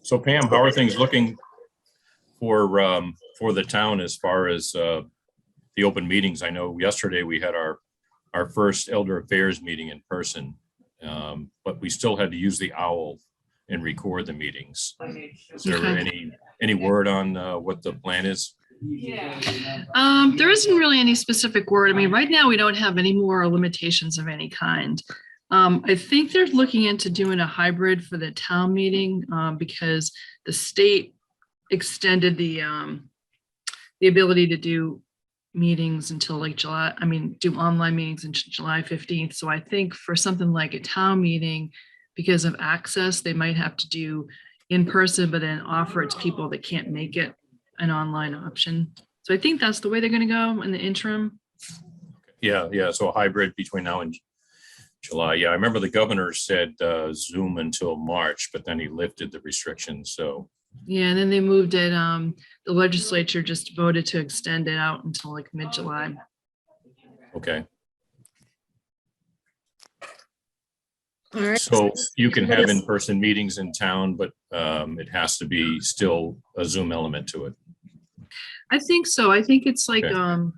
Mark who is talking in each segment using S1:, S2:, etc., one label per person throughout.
S1: So Pam, how are things looking for the town as far as the open meetings? I know yesterday we had our first Elder Affairs meeting in person, but we still had to use the owl and record the meetings. Is there any word on what the plan is?
S2: There isn't really any specific word. I mean, right now we don't have any more limitations of any kind. I think they're looking into doing a hybrid for the town meeting because the state extended the ability to do meetings until like July. I mean, do online meetings until July 15th. So I think for something like a town meeting, because of access, they might have to do in person, but then offer it to people that can't make it an online option. So I think that's the way they're going to go in the interim.
S1: Yeah. So a hybrid between now and July. Yeah, I remember the governor said Zoom until March, but then he lifted the restrictions. So
S2: yeah, and then they moved it. The legislature just voted to extend it out until like mid-July.
S1: Okay.
S3: All right.
S1: So you can have in-person meetings in town, but it has to be still a Zoom element to it.
S2: I think so. I think it's like
S1: Okay.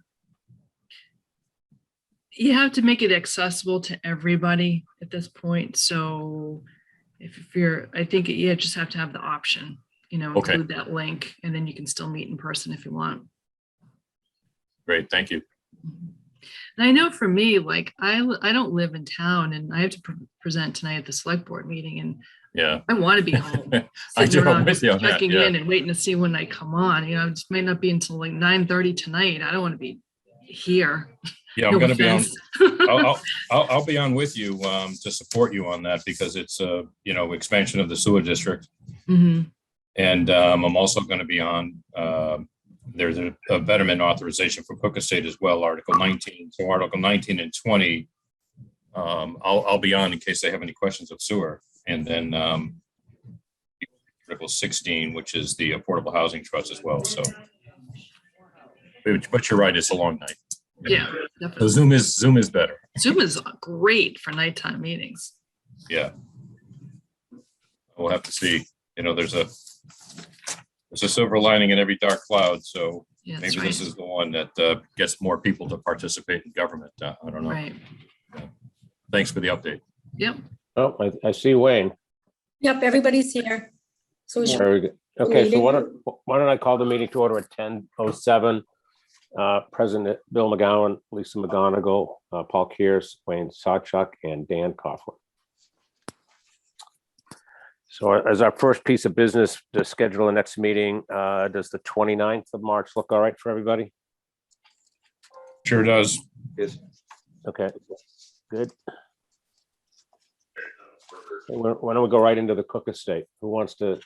S2: You have to make it accessible to everybody at this point. So if you're, I think you just have to have the option,
S1: Okay.
S2: include that link, and then you can still meet in person if you want.
S1: Great, thank you.
S2: And I know for me, like I don't live in town, and I have to present tonight at the select board meeting, and
S1: Yeah,
S2: I want to be home.
S1: I do. I'm with
S2: just
S1: you on that.
S2: checking
S1: Yeah.
S2: in and waiting to see when I come on. It just might not be until like 9:30 tonight. I don't want to be here.
S1: Yeah, I'm
S2: No
S1: going to be on.
S2: offense.
S1: I'll be on with you to support you on that because it's expansion of the sewer district,
S2: Mhm.
S1: and I'm also going to be on. There's a betterment authorization for Cook Estate as well, Article 19. So Article 19 and 20, I'll be on in case they have any questions of sewer, and then Article 16, which is the Affordable Housing Trust as well. So, but you're right, it's a long night.
S2: Yeah,
S1: So
S2: definitely.
S1: Zoom is better.
S2: Zoom is great for nighttime meetings.
S1: Yeah. We'll have to see. There's a silver lining in every dark cloud. So
S2: Yeah,
S1: maybe
S2: that's
S1: this
S2: right.
S1: is the one that gets more people to participate in government. I don't know.
S2: Right.
S1: Thanks for the update.
S2: Yep.
S4: Oh, I see Wayne.
S3: Yep, everybody's here. So we should,
S4: Very good. Okay, so
S3: meeting.
S4: why don't I call the meeting to order at 10:07? President Bill McGowan, Lisa McGonigal, Paul Kears, Wayne Sawchuk, and Dan Coughlin. So as our first piece of business to schedule the next meeting, does the 29th of March look all right for everybody?
S1: Sure does.
S4: Yes. Okay, good. Why don't we go right into the Cook Estate? Who wants to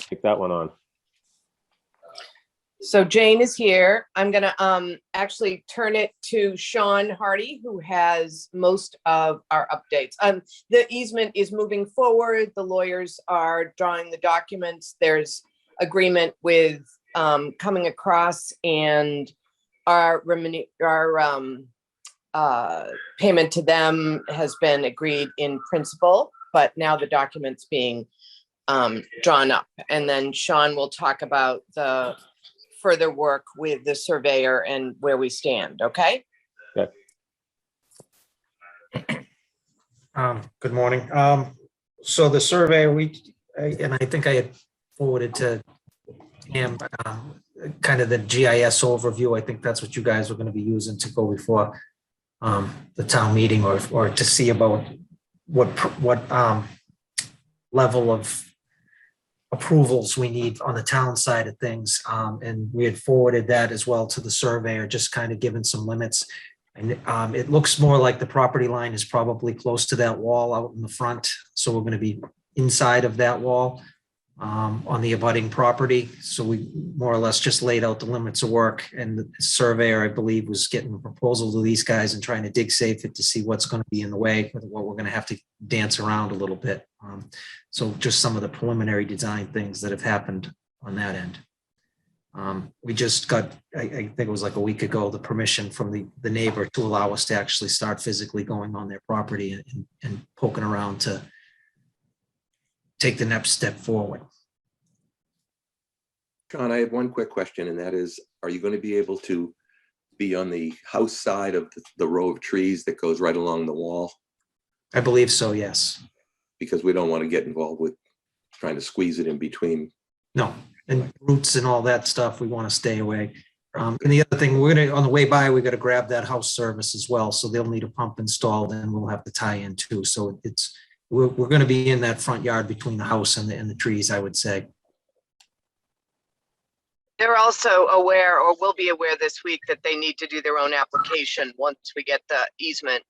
S4: take that one on?
S5: So Jane is here. I'm gonna actually turn it to Sean Hardy, who has most of our updates. The easement is moving forward. The lawyers are drawing the documents. There's agreement with coming across, and our payment to them has been agreed in principle, but now the document's being drawn up. And then Sean will talk about the further work with the surveyor and where we stand. Okay.
S4: Okay.
S6: Good morning. So the survey, and I think I had forwarded to him kind of the GIS overview. I think that's what you guys are going to be using to go before the town meeting, or to see about what level of approvals we need on the town side of things. And we had forwarded that as well to the surveyor, just kind of given some limits. And it looks more like the property line is probably close to that wall out in the front. So we're going to be inside of that wall on the abutting property. So we more or less just laid out the limits of work, and the surveyor, I believe, was getting a proposal to these guys and trying to dig safe it to see what's going to be in the way, what we're going to have to dance around a little bit. So just some of the preliminary design things that have happened on that end. We just got, I think it was like a week ago, the permission from the neighbor to allow us to actually start physically going on their property and poking around to take the next step forward.
S7: Sean, I have one quick question, and that is, are you going to be able to be on the house side of the row of trees that goes right along the wall?
S6: I believe so, yes.
S7: Because we don't want to get involved with trying to squeeze it in between.
S6: No, and roots and all that stuff, we want to stay away. And the other thing, on the way by, we got to grab that house service as well. So they'll need a pump installed and we'll have to tie in too. So we're going to be in that front yard between the house and the trees, I would say.
S5: They're also aware, or will be aware this week, that they need to do their own application once we get the easement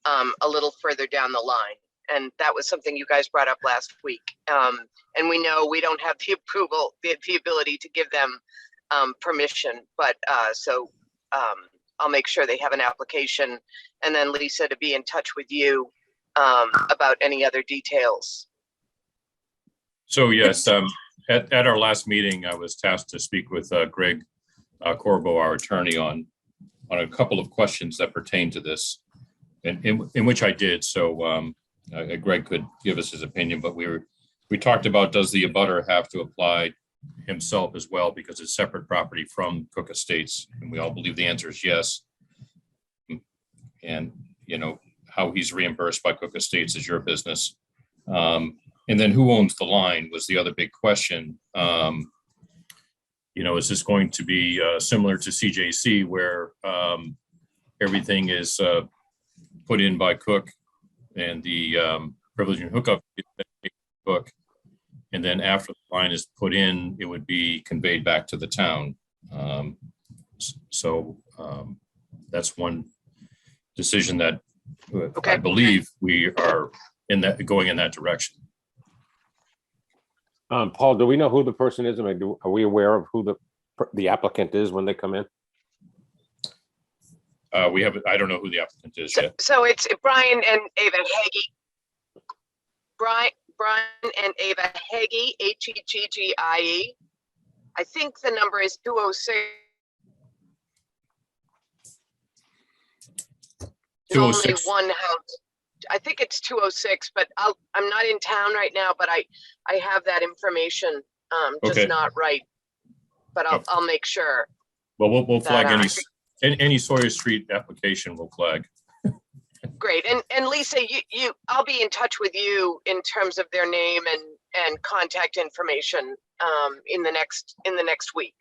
S5: a little further down the line. And that was something you guys brought up last week. And we know we don't have the approval, the ability to give them permission, but so I'll make sure they have an application, and then Lisa to be in touch with you about any other details.
S1: So yes, at our last meeting, I was tasked to speak with Greg Corbo, our attorney, on a couple of questions that pertain to this, and in which I did. So Greg could give us his opinion, but we talked about, does the abutter have to apply himself as well because it's separate property from Cook Estates, and we all believe the answer is yes. And you know how he's reimbursed by Cook Estates is your business. And then who owns the line was the other big question. You know, is this going to be similar to CJC where everything is put in by Cook and the privilege and hookup Cook, and then after the line is put in, it would be conveyed back to the town. So that's one decision that I believe we are going in that direction.
S4: Paul, do we know who the person is? I mean, are we aware of who the applicant is when they come in?
S1: I don't know who the applicant is yet.
S5: So it's Brian and Ava Hagee. Brian and Ava Hagee, Heggie. I think the number is 206. There's only
S1: 206.
S5: one house. I think it's 206, but I'm not in town right now, but I have that information, just
S1: Okay.
S5: not right. But I'll make sure.
S1: Well, we'll flag
S5: that,
S1: any Sawyer Street application will flag.
S5: Great. And Lisa, I'll be in touch with you in terms of their name and contact information in the next week.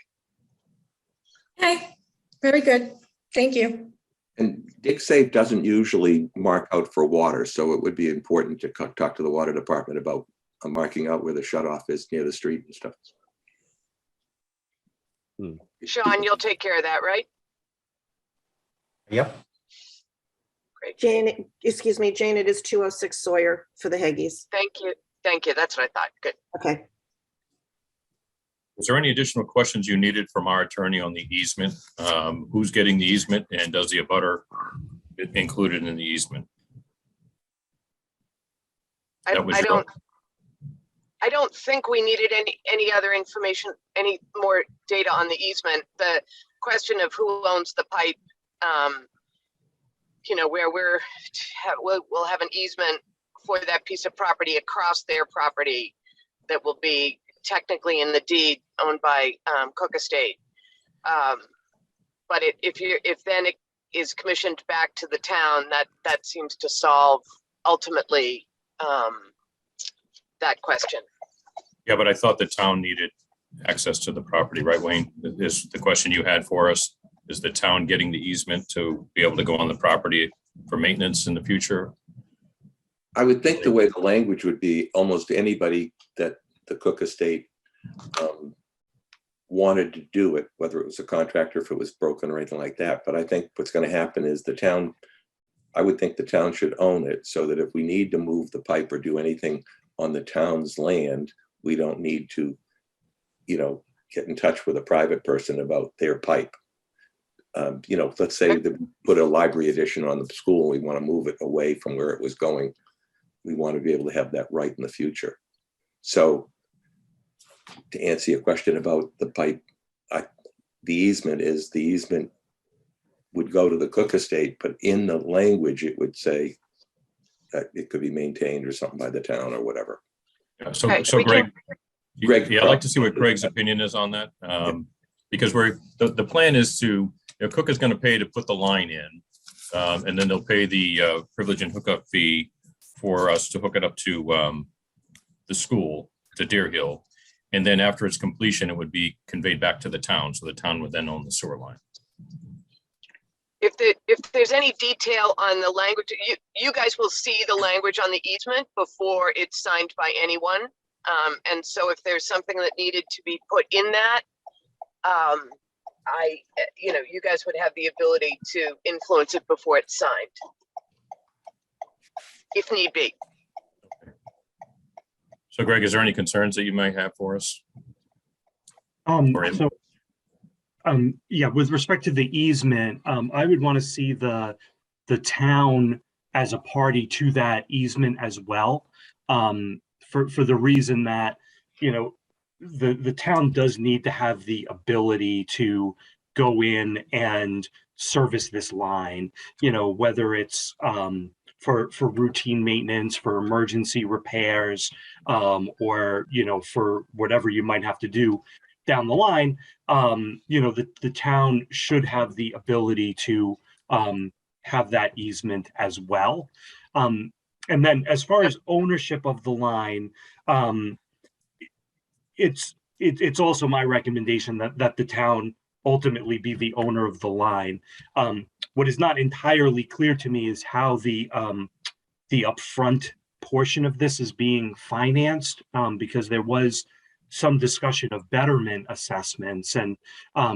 S3: Okay, very good. Thank you.
S7: And DigSafe doesn't usually mark out for water, so it would be important to talk to the water department about marking out where the shutoff is near the street and stuff.
S5: Sean, you'll take care of that, right?
S6: Yep.
S5: Great.
S8: Jane, excuse me, Jane, it is 206 Sawyer for the Haggies.
S5: Thank you. Thank you. That's what I thought. Good.
S8: Okay.
S1: Is there any additional questions you needed from our attorney on the easement? Who's getting the easement, and does the abutter included in the easement?
S5: I don't think we needed any other information, any more data on the easement. The question of who owns the pipe, you know, where we'll have an easement for that piece of property across their property that will be technically in the deed owned by Cook Estate. But if then it is commissioned back to the town, that seems to solve ultimately that question.
S1: Yeah, but I thought the town needed access to the property, right, Wayne? Is the question you had for us, is the town getting the easement to be able to go on the property for maintenance in the future?
S7: I would think the way the language would be, almost anybody that the Cook Estate wanted to do it, whether it was a contractor, if it was broken or anything like that. But I think what's going to happen is I would think the town should own it, so that if we need to move the pipe or do anything on the town's land, we don't need to, you know, get in touch with a private person about their pipe. You know, let's say they put a library addition on the school, we want to move it away from where it was going. We want to be able to have that right in the future. So to answer your question about the pipe, the easement would go to the Cook Estate, but in the language, it would say that it could be maintained or something by the town or whatever.
S1: Yeah, so
S5: Okay,
S1: Greg,
S7: Greg,
S1: Yeah, I'd like to see what Greg's opinion is on that. Because the plan is to, Cook is going to pay to put the line in. And then they'll pay the privilege and hookup fee for us to hook it up to the school, to Deer Hill. And then after its completion, it would be conveyed back to the town. So the town would then own the sewer line.
S5: If there's any detail on the language, you guys will see the language on the easement before it's signed by anyone. And so if there's something that needed to be put in that, you guys would have the ability to influence it before it's signed, if need be.
S1: So Greg, is there any concerns that you might have for us? Or him?
S9: Yeah, with respect to the easement, I would want to see the town as a party to that easement as well. For the reason that, the town does need to have the ability to go in and service this line, whether it's for routine maintenance, for emergency repairs, or, for whatever you might have to do down the line. The town should have the ability to have that easement as well. And then as far as ownership of the line, it's also my recommendation that the town ultimately be the owner of the line. What is not entirely clear to me is how the upfront portion of this is being financed, because there was some discussion of betterment assessments. And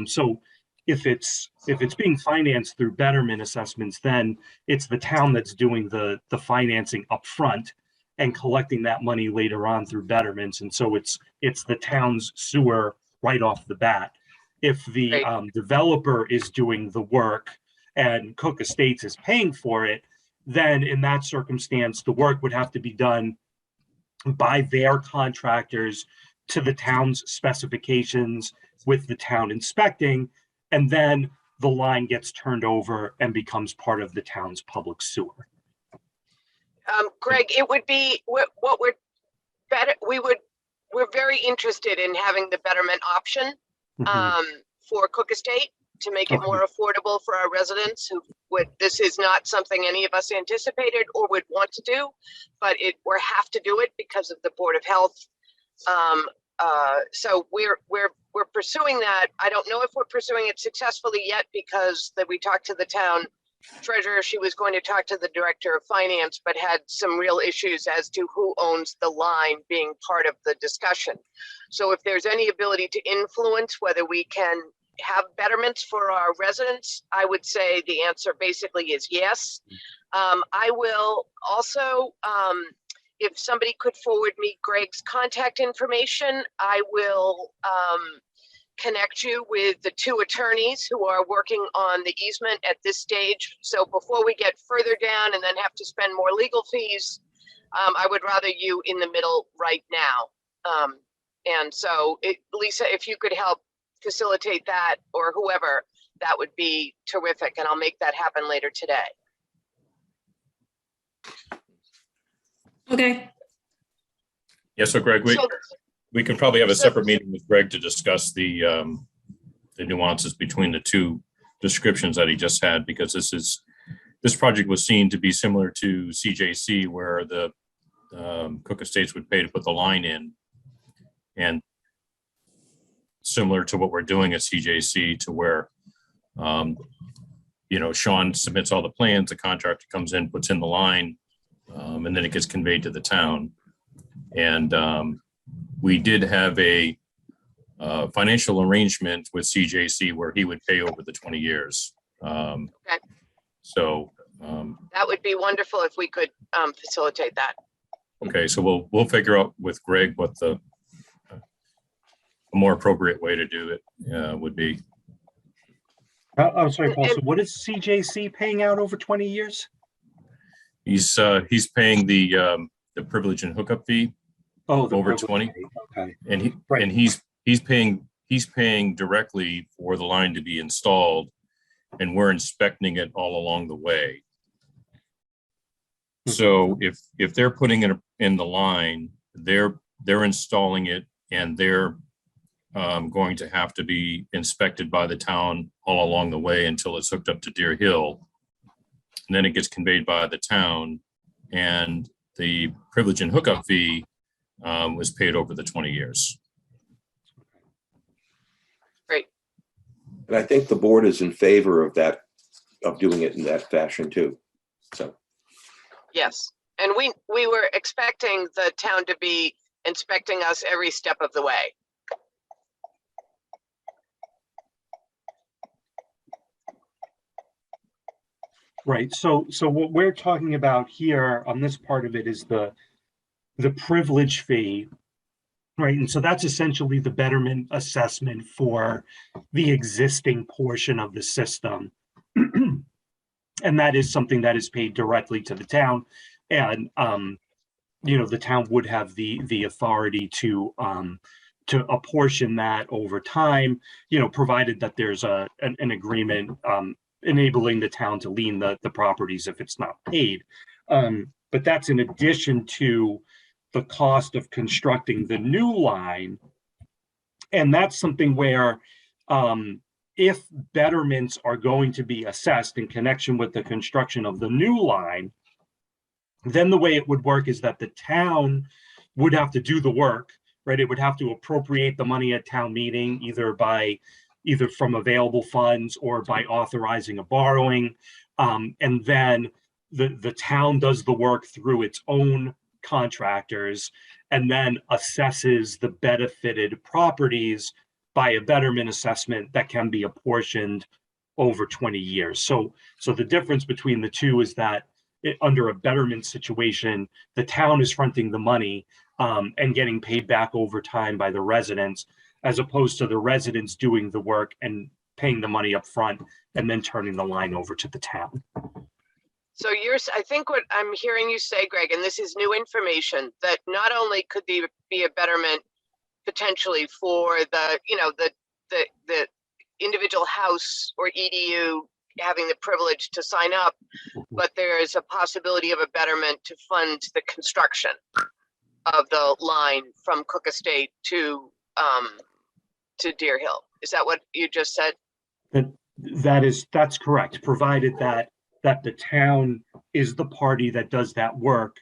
S9: so if it's being financed through betterment assessments, then it's the town that's doing the financing upfront and collecting that money later on through betterments. And so it's the town's sewer right off the bat. If the developer is doing the work and Cook Estates is paying for it, then in that circumstance, the work would have to be done by their contractors to the town's specifications with the town inspecting, and then the line gets turned over and becomes part of the town's public sewer.
S5: Greg, it would be we're very interested in having the betterment option for Cook Estate to make it more affordable for our residents this is not something any of us anticipated or would want to do, but we have to do it because of the Board of Health. So we're pursuing that. I don't know if we're pursuing it successfully yet because we talked to the town treasurer. She was going to talk to the director of finance, but had some real issues as to who owns the line being part of the discussion. So if there's any ability to influence whether we can have betterments for our residents, I would say the answer basically is yes. I will also, if somebody could forward me Greg's contact information, I will connect you with the two attorneys who are working on the easement at this stage. So before we get further down and then have to spend more legal fees, I would rather you in the middle right now. And so Lisa, if you could help facilitate that, or whoever, that would be terrific. And I'll make that happen later today.
S3: Okay.
S1: Yeah, so Greg, we can probably have a separate meeting with Greg to discuss the nuances between the two descriptions that he just had, because this project was seen to be similar to CJC, where the Cook Estates would pay to put the line in, and similar to what we're doing at CJC, to where Sean submits all the plans, the contractor comes in, puts in the line, and then it gets conveyed to the town. And we did have a financial arrangement with CJC where he would pay over the 20 years.
S5: Okay.
S1: So
S5: that would be wonderful if we could facilitate that.
S1: Okay, so we'll figure out with Greg what the more appropriate way to do it would be.
S9: I'm sorry, Paul. So what is CJC paying out over 20 years?
S1: He's paying the privilege and hookup fee.
S9: Oh,
S1: over 20.
S9: Okay.
S1: And he's paying directly for the line to be installed, and we're inspecting it all along the way. So if they're putting it in the line, they're installing it and they're going to have to be inspected by the town all along the way until it's hooked up to Deer Hill. And then it gets conveyed by the town, and the privilege and hookup fee was paid over the 20 years.
S5: Great.
S7: And I think the board is in favor of that, of doing it in that fashion too. So,
S5: Yes. And we were expecting the town to be inspecting us every step of the way.
S9: Right. So what we're talking about here on this part of it is the privilege fee. Right. And so that's essentially the betterment assessment for the existing portion of the system. And that is something that is paid directly to the town. And, the town would have the authority to apportion that over time, provided that there's an agreement enabling the town to lien the properties if it's not paid. But that's in addition to the cost of constructing the new line. And that's something where if betterments are going to be assessed in connection with the construction of the new line, then the way it would work is that the town would have to do the work, right? It would have to appropriate the money at town meeting, either from available funds or by authorizing a borrowing. And then the town does the work through its own contractors and then assesses the benefited properties by a betterment assessment that can be apportioned over 20 years. So the difference between the two is that under a betterment situation, the town is fronting the money and getting paid back over time by the residents, as opposed to the residents doing the work and paying the money up front and then turning the line over to the town.
S5: So I think what I'm hearing you say, Greg, and this is new information, that not only could be a betterment potentially for the individual house or EDU having the privilege to sign up, but there is a possibility of a betterment to fund the construction of the line from Cook Estate to Deer Hill. Is that what you just said?
S9: That's correct, provided that the town is the party that does that work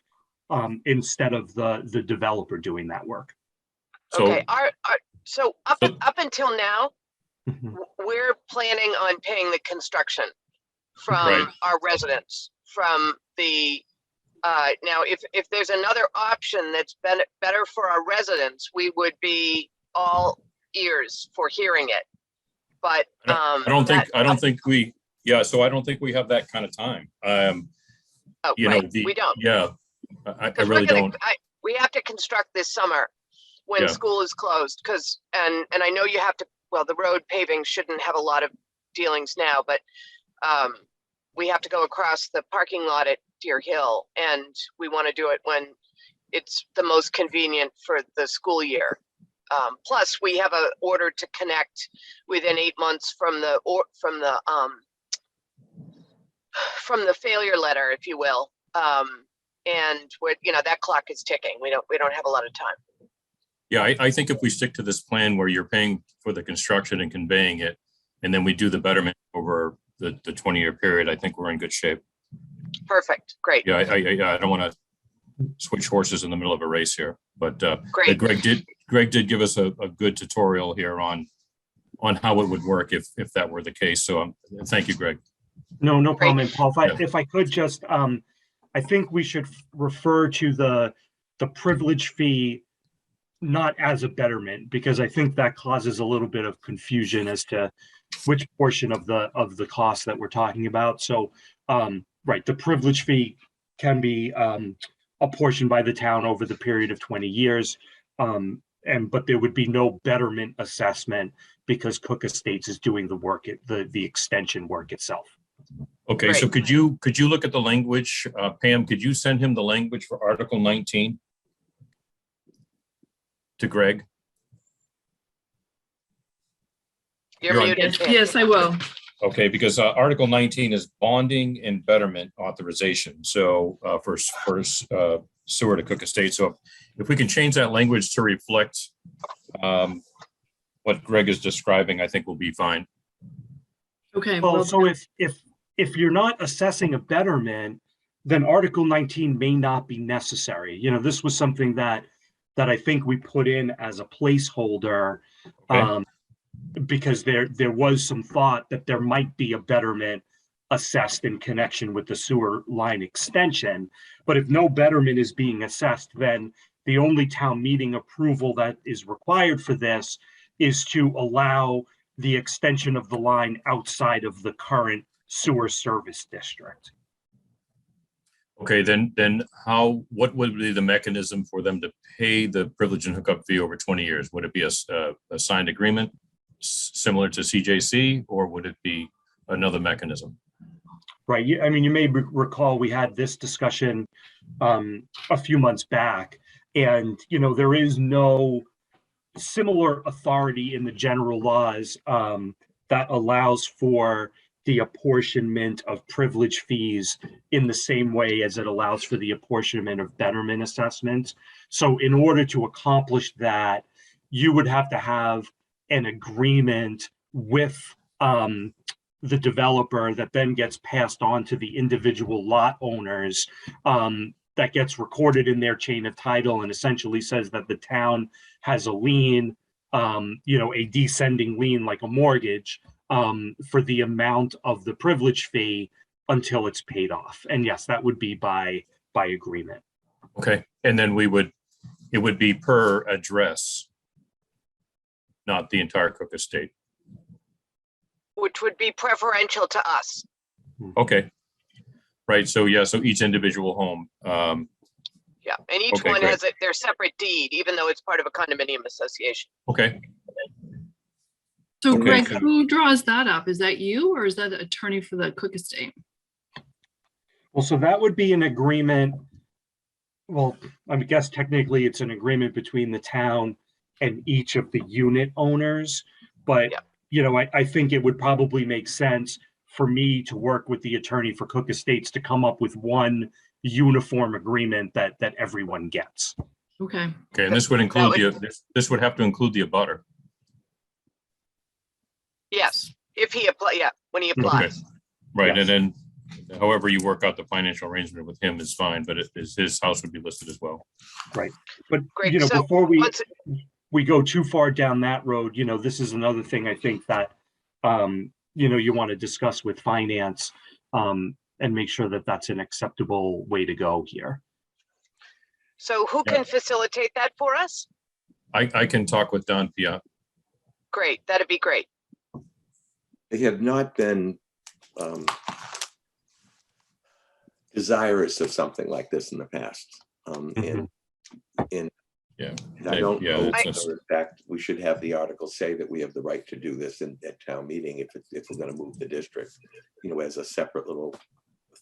S9: instead of the developer doing that work.
S5: Okay. So up until now, we're planning on paying the construction from our residents. From the now, if there's another option that's better for our residents, we would be all ears for hearing it. But
S1: I don't think we have that kind of time.
S5: We don't.
S1: Yeah, I really don't.
S5: We have to construct this summer when school is closed, and I know you have to. Well, the road paving shouldn't have a lot of dealings now, but we have to go across the parking lot at Deer Hill, and we want to do it when it's the most convenient for the school year. Plus, we have an order to connect within 8 months from the failure letter, if you will, and that clock is ticking. We don't have a lot of time.
S1: Yeah, I think if we stick to this plan where you're paying for the construction and conveying it, and then we do the betterment over the 20-year period, I think we're in good shape.
S5: Perfect. Great.
S1: Yeah, I don't want to switch horses in the middle of a race here, but
S5: great.
S1: Greg did give us a good tutorial here on how it would work if that were the case. So thank you, Greg.
S9: No problem. And Paul, if I could just, I think we should refer to the privilege fee not as a betterment, because I think that causes a little bit of confusion as to which portion of the cost that we're talking about. So, the privilege fee can be apportioned by the town over the period of 20 years. But there would be no betterment assessment because Cook Estates is doing the work, the extension work itself.
S1: Okay, so could you look at the language, Pam? Could you send him the language for Article 19 to Greg?
S5: You're muted.
S2: Yes, I will.
S1: Okay, because Article 19 is bonding and betterment authorization. So for sewer to Cook Estate. So if we can change that language to reflect what Greg is describing, I think will be fine.
S2: Okay.
S9: Well,
S2: well,
S9: so if you're not assessing a betterment, then Article 19 may not be necessary. You know, this was something that I think we put in as a placeholder,
S1: Okay.
S9: because there was some thought that there might be a betterment assessed in connection with the sewer line extension. But if no betterment is being assessed, then the only town meeting approval that is required for this is to allow the extension of the line outside of the current sewer service district.
S1: Okay, then what would be the mechanism for them to pay the privilege and hookup fee over 20 years? Would it be a signed agreement similar to CJC, or would it be another mechanism?
S9: Right. I mean, you may recall we had this discussion a few months back, and there is no similar authority in the general laws that allows for the apportionment of privilege fees in the same way as it allows for the apportionment of betterment assessments. So in order to accomplish that, you would have to have an agreement with the developer that then gets passed on to the individual lot owners, that gets recorded in their chain of title and essentially says that the town has a lien, a descending lien like a mortgage, for the amount of the privilege fee until it's paid off. And yes, that would be by agreement.
S1: Okay, and then it would be per address, not the entire Cook estate.
S5: Which would be preferential to us.
S1: Okay, right. So yeah, so each individual home.
S5: Yeah, and each
S1: Okay,
S5: one
S1: great.
S5: has their separate deed, even though it's part of a condominium association.
S1: Okay,
S2: So
S1: Okay,
S2: Greg,
S1: so-
S2: who draws that up? Is that you or is that the attorney for the Cook estate?
S9: Well, so that would be an agreement. Well, I guess technically it's an agreement between the town and each of the unit owners. But,
S5: Yeah.
S9: I think it would probably make sense for me to work with the attorney for Cook Estates to come up with one uniform agreement that everyone gets.
S2: Okay.
S1: okay, and this would include this would have to include the abutter.
S5: Yes, if he when he
S1: Okay,
S5: applies.
S1: right,
S9: Yes.
S1: and then however you work out the financial arrangement with him is fine, but his house would be listed as well.
S9: Right. But,
S5: Great. So
S9: before
S5: once
S9: we go too far down that road, this is another thing I think that, you want to discuss with finance, and make sure that that's an acceptable way to go here.
S5: So who can facilitate that for us?
S1: I can talk with Don Piat.
S5: Great, that'd be great.
S7: They have not been desirous of something like this in the past. And
S1: Yeah,
S7: I don't
S1: yeah,
S7: know,
S1: that's-
S7: whether, in fact, we should have the article say that we have the right to do this at town meeting if we're going to move the district, as a separate little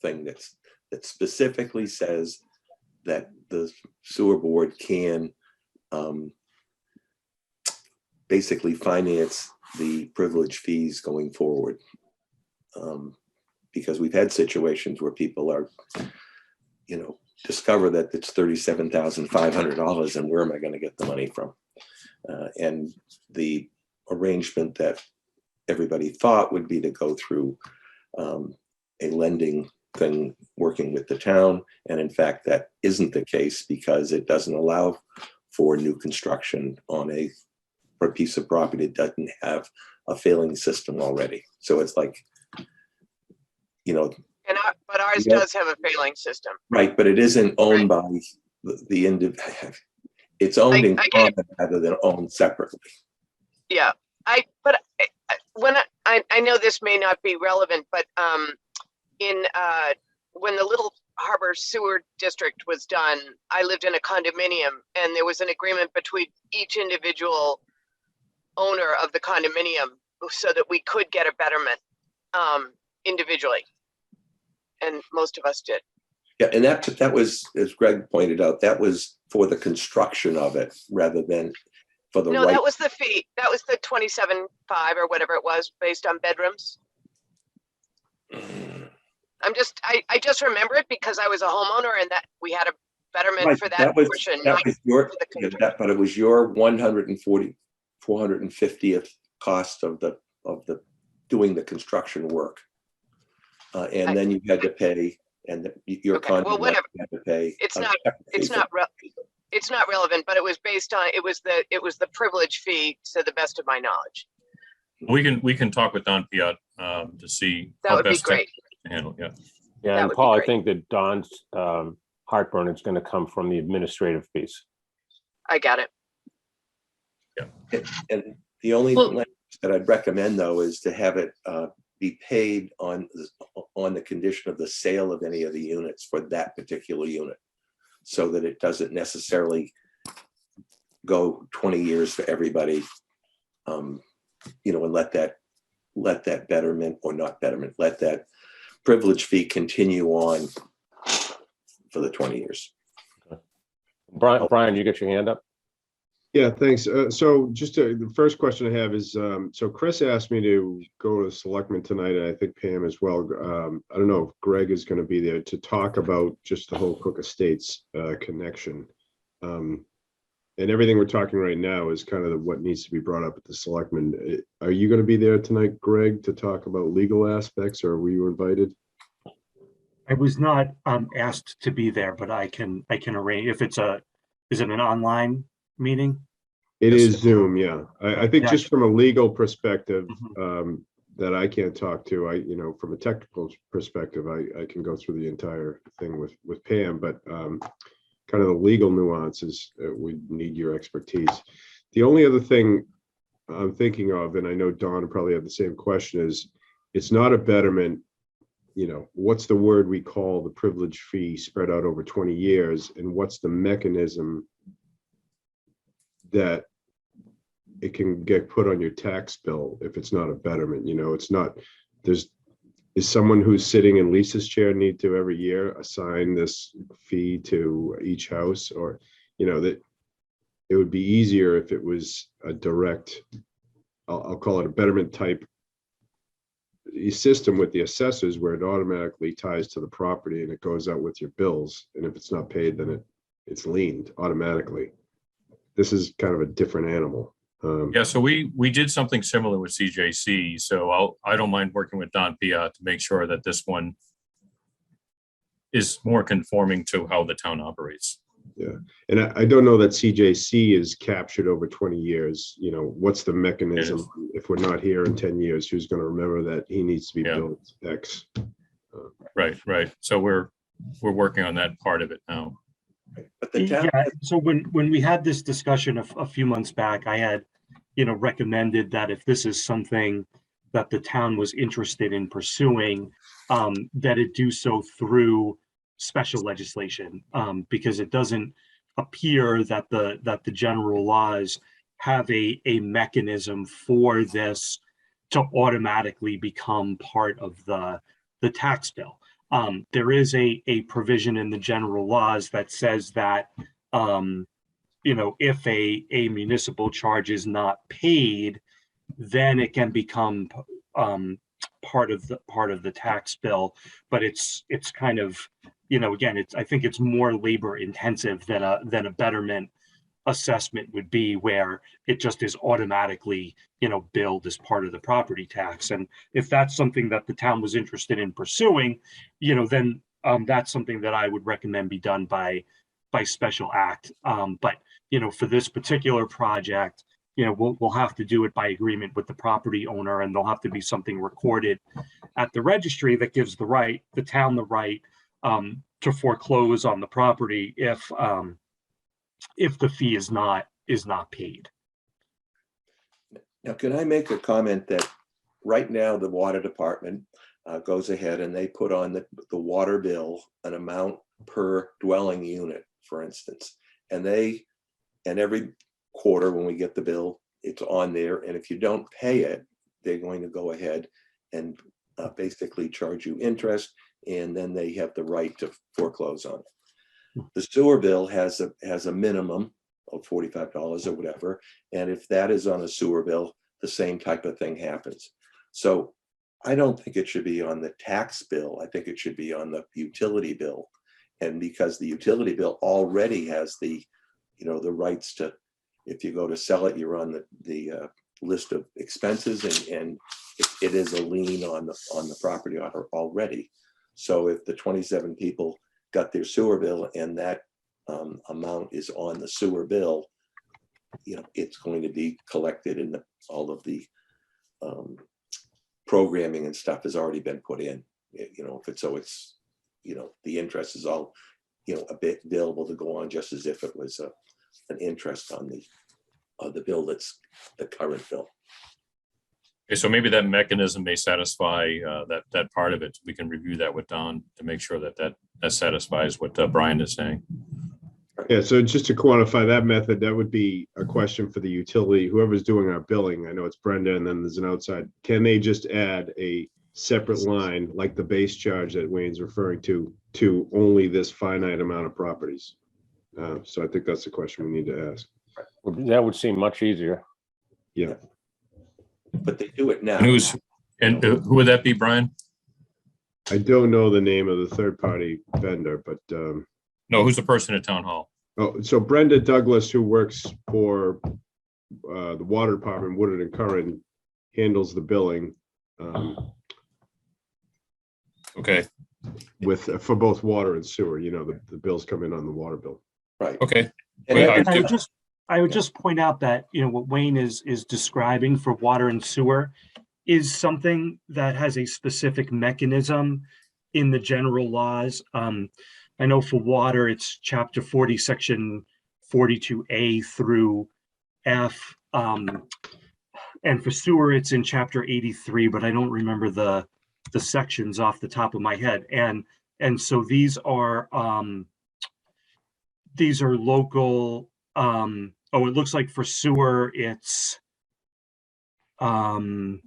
S7: thing that specifically says that the sewer board can basically finance the privilege fees going forward. Because we've had situations where people are, discover that it's $37,500 and where am I going to get the money from? And the arrangement that everybody thought would be to go through a lending thing working with the town. And in fact, that isn't the case because it doesn't allow for new construction on a piece of property that doesn't have a failing system already. So it's like,
S5: But ours
S7: Yeah.
S5: does have a failing system.
S7: right, but it isn't owned by the individual. It's owned in
S5: I get it.
S7: common rather than owned separately.
S5: Yeah, I know this may not be relevant, but when the Little Harbor Sewer District was done, I lived in a condominium and there was an agreement between each individual owner of the condominium so that we could get a betterment individually. And most of us did.
S7: Yeah, and that was, as Greg pointed out, that was for the construction of it rather than for the
S5: No,
S7: right.
S5: that was the fee. That was the 27.5 or whatever it was based on bedrooms. I just remember it because I was a homeowner and that we had a betterment
S7: Right,
S5: for that portion.
S7: that was your,
S5: for the
S7: but it was your 140 450th cost of the doing the construction work. And then you had to pay, and your
S5: Okay, well,
S7: contract
S5: whatever.
S7: had to pay.
S5: It's
S7: a
S5: not-
S7: separate fee
S5: It's
S7: for-
S5: not it's not relevant, but it was based on, it was the privilege fee, to the best of my knowledge.
S1: We can talk with Don Piat to see
S5: That
S1: how
S5: would be
S1: best to
S5: great.
S1: handle. Yeah.
S4: Yeah,
S5: That
S4: and
S5: would be
S4: Paul, I
S5: great.
S4: think that Don's heartburn is going to come from the administrative piece.
S5: I got it.
S7: And the only
S2: Well-
S7: language that I'd recommend, though, is to have it be paid on the condition of the sale of any of the units for that particular unit, so that it doesn't necessarily go 20 years for everybody, and let that betterment, or not betterment, let that privilege fee continue on for the 20 years.
S4: Brian, you get your hand up?
S10: Yeah, thanks. So just the first question I have is, so Chris asked me to go to the selectmen tonight, and I think Pam as well. I don't know if Greg is going to be there to talk about just the whole Cook Estates connection. And everything we're talking right now is kind of what needs to be brought up at the selectmen. Are you going to be there tonight, Greg, to talk about legal aspects, or were you invited?
S9: I was not asked to be there, but I can arrange if it's is it an online meeting?
S10: It
S1: Yes.
S10: is Zoom, yeah. I think
S9: Yeah.
S10: just from a legal perspective,
S9: Mhm.
S10: that I can't talk to, from a technical perspective, I can go through the entire thing with Pam, but kind of the legal nuances, we need your expertise. The only other thing I'm thinking of, and I know Don probably had the same question, is it's not a betterment. What's the word we call the privilege fee spread out over 20 years, and what's the mechanism that it can get put on your tax bill if it's not a betterment? It's not, is someone who's sitting in Lisa's chair need to every year assign this fee to each house? Or, that it would be easier if it was a direct, I'll call it a betterment type system with the assessors, where it automatically ties to the property and it goes out with your bills. And if it's not paid, then it's liened automatically. This is kind of a different animal.
S1: Yeah, so we did something similar with CJC. So I don't mind working with Don Piat to make sure that this one is more conforming to how the town operates.
S10: Yeah, and I don't know that CJC is captured over 20 years. What's the mechanism? If we're not here in 10 years, who's going to remember that he needs to be
S1: Yeah.
S10: billed X?
S1: Right. So we're working on that part of it now.
S7: But the town,
S9: Yeah, so when we had this discussion a few months back, I had, recommended that if this is something that the town was interested in pursuing, that it do so through special legislation, because it doesn't appear that the general laws have a mechanism for this to automatically become part of the tax bill. There is a provision in the general laws that says that, if a municipal charge is not paid, then it can become part of the tax bill. But it's kind of, again, I think it's more labor intensive than a betterment assessment would be, where it just is automatically, billed as part of the property tax. And if that's something that the town was interested in pursuing, then that's something that I would recommend be done by special act. But, for this particular project, we'll have to do it by agreement with the property owner, and there'll have to be something recorded at the registry that gives the town the right to foreclose on the property if the fee is not paid.
S7: now, can I make a comment that right now the water department goes ahead and they put on the water bill an amount per dwelling unit, for instance, and every quarter when we get the bill, it's on there, and if you don't pay it, they're going to go ahead and basically charge you interest, and then they have the right to foreclose on it. The sewer bill has a minimum of $45 or whatever, and if that is on a sewer bill, the same type of thing happens. So I don't think it should be on the tax bill. I think it should be on the utility bill, and because the utility bill already has the rights to If you go to sell it, you're on the list of expenses, and it is a lien on the property already. So if the 27 people got their sewer bill and that amount is on the sewer bill, it's going to be collected, and all of the programming and stuff has already been put in. If it's the interest is all a bit available to go on, just as if it was an interest on the bill that's the current bill.
S1: Okay, so maybe that mechanism may satisfy that part of it. We can review that with Don to make sure that satisfies what Brian is saying.
S10: Yeah, so just to quantify that method, that would be a question for the utility, whoever's doing our billing. I know it's Brenda, and then there's an outside. Can they just add a separate line like the base charge that Wayne's referring to only this finite amount of properties? So I think that's the question we need to ask.
S4: That would seem much easier.
S10: Yeah.
S7: But they do it now.
S1: And who would that be, Brian?
S10: I don't know the name of the third party vendor, but
S1: No, who's the person at Town Hall?
S10: oh, so Brenda Douglas, who works for the water department, Woodard and Curran, handles the billing
S1: Okay,
S10: for both water and sewer. The bills come in on the water bill.
S7: Right.
S1: okay.
S7: And
S1: Well,
S9: And I would just point out that, what Wayne is describing for water and sewer is something that has a specific mechanism in the general laws. I know for water, it's chapter 40, section 42A through F. And for sewer, it's in chapter 83, but I don't remember the sections off the top of my head. And so these are local. It looks like for sewer, it's 16A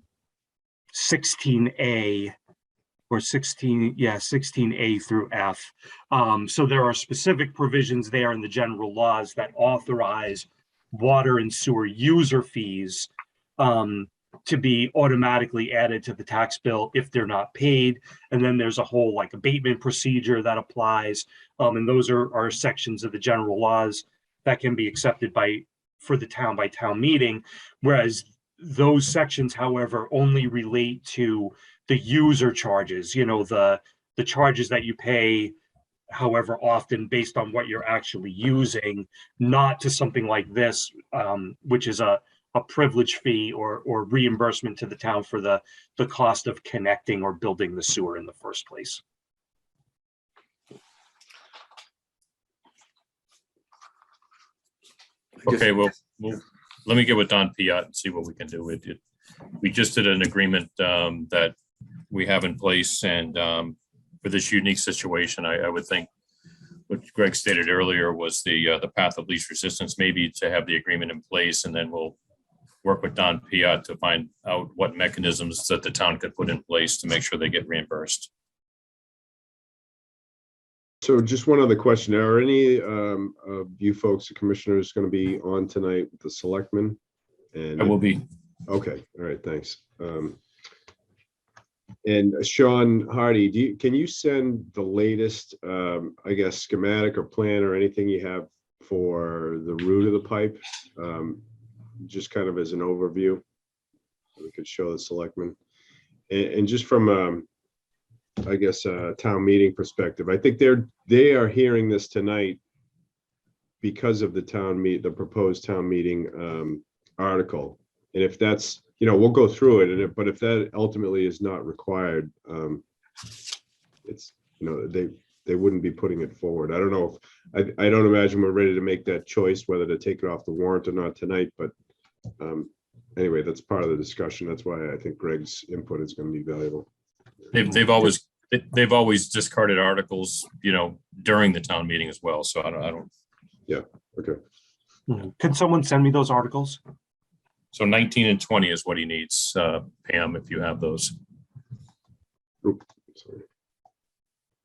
S9: or 16A through F. So there are specific provisions there in the general laws that authorize water and sewer user fees to be automatically added to the tax bill if they're not paid. And then there's a whole abatement procedure that applies. And those are sections of the general laws that can be accepted for the town by town meeting. Whereas those sections, however, only relate to the user charges, the charges that you pay however often based on what you're actually using, not to something like this, which is a privilege fee or reimbursement to the town for the cost of connecting or building the sewer in the first place.
S1: Okay, well, let me get with Don Piat and see what we can do with it. We just did an agreement that we have in place, and for this unique situation, I would think what Greg stated earlier was the path of least resistance, maybe to have the agreement in place, and then we'll work with Don Piat to find out what mechanisms that the town could put in place to make sure they get reimbursed.
S10: So just one other question. Are any of you folks, the commissioners, going to be on tonight with the selectmen? And
S1: I will be.
S10: Okay. All right. Thanks. And Sean Hardy, can you send the latest, I guess, schematic or plan or anything you have for the route of the pipe? Just kind of as an overview, we could show the selectmen. And just from I guess town meeting perspective, I think they are hearing this tonight because of the proposed town meeting article. And if that's, we'll go through it, but if that ultimately is not required, it's, they wouldn't be putting it forward. I don't know if, I don't imagine we're ready to make that choice whether to take it off the warrant or not tonight, but anyway, that's part of the discussion. That's why I think Greg's input is going to be valuable.
S1: They've always discarded articles, during the town meeting as well. So I don't.
S10: Yeah. Okay.
S9: Can someone send me those articles?
S1: So 19 and 20 is what he needs, Pam, if you have those.
S10: Oops, sorry.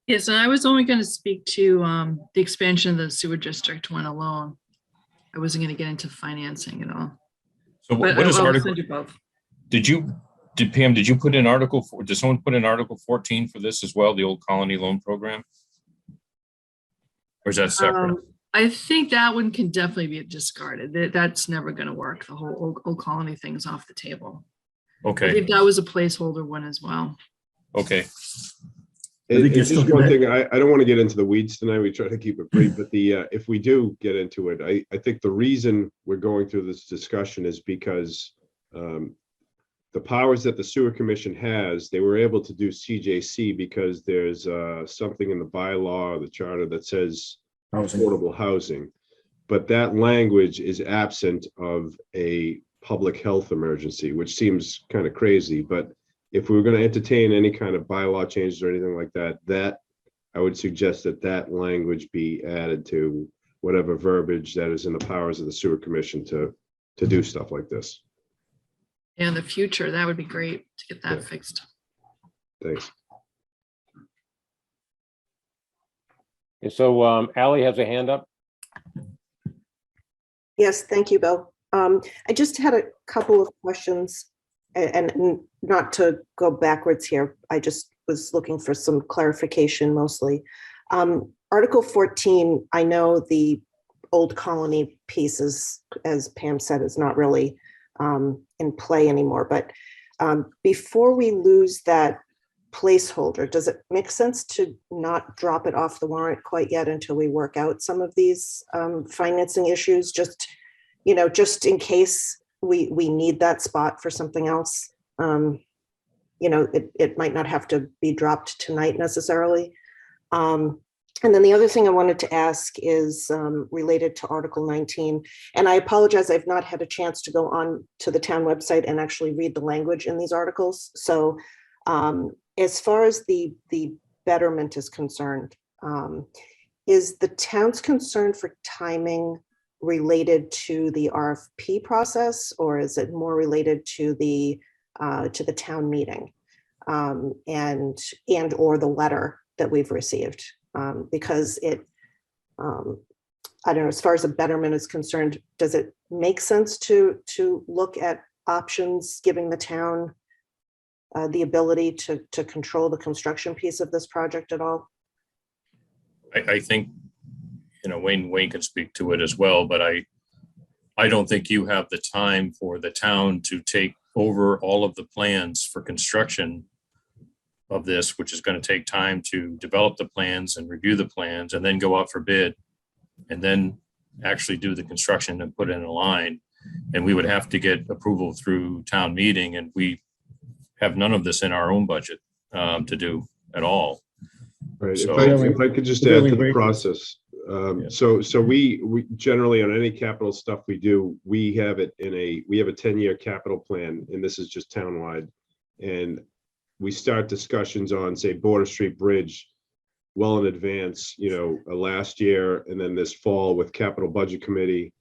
S2: Yes, and I was only going to speak to the expansion of the sewer district one alone. I wasn't going to get into financing at all.
S1: So
S2: But
S1: what is
S2: I'll
S1: article?
S2: send you both.
S1: Pam, did you put in did someone put in Article 14 for this as well, the Old Colony Loan Program? Or is that separate?
S2: I think that one can definitely be discarded. That's never going to work. The whole Old Colony thing's off the table. I
S1: Okay,
S2: think that was a placeholder one as well.
S1: okay.
S10: And
S11: think you're
S10: just
S11: still
S10: one
S11: gonna-
S10: thing, I don't want to get into the weeds tonight. We try to keep it brief, but if we do get into it, I think the reason we're going through this discussion is because the powers that the sewer commission has, they were able to do CJC because there's something in the bylaw or the charter that says
S11: Housing.
S10: affordable housing. But that language is absent of a public health emergency, which seems kind of crazy. But if we were going to entertain any kind of bylaw changes or anything like that, I would suggest that language be added to whatever verbiage that is in the powers of the sewer commission to do stuff like this.
S2: In the future, that would be great to get that
S10: Yeah.
S2: fixed.
S10: Thanks.
S4: And so Ally has a hand up.
S8: Yes, thank you, Bill. I just had a couple of questions and not to go backwards here. I just was looking for some clarification mostly. Article 14, I know the Old Colony pieces, as Pam said, is not really in play anymore. But before we lose that placeholder, does it make sense to not drop it off the warrant quite yet until we work out some of these financing issues? Just in case we need that spot for something else. It might not have to be dropped tonight necessarily. And then the other thing I wanted to ask is related to Article 19. And I apologize, I've not had a chance to go on to the town website and actually read the language in these articles. So as far as the betterment is concerned, is the town's concern for timing related to the RFP process, or is it more related to the town meeting and or the letter that we've received? Because I don't know, as far as the betterment is concerned, does it make sense to look at options, giving the town the ability to control the construction piece of this project at all?
S1: I think, Wayne can speak to it as well, but I don't think you have the time for the town to take over all of the plans for construction of this, which is going to take time to develop the plans and review the plans and then go out for bid and then actually do the construction and put in a line. And we would have to get approval through town meeting, and we have none of this in our own budget to do at all.
S10: Right.
S1: So-
S10: If I could just add to the
S11: Really
S10: process. So we generally, on any capital stuff we do, we have it we have a 10-year capital plan, and this is just townwide. And we start discussions on, say, Border Street Bridge well in advance, last year, and then this fall with Capital Budget Committee.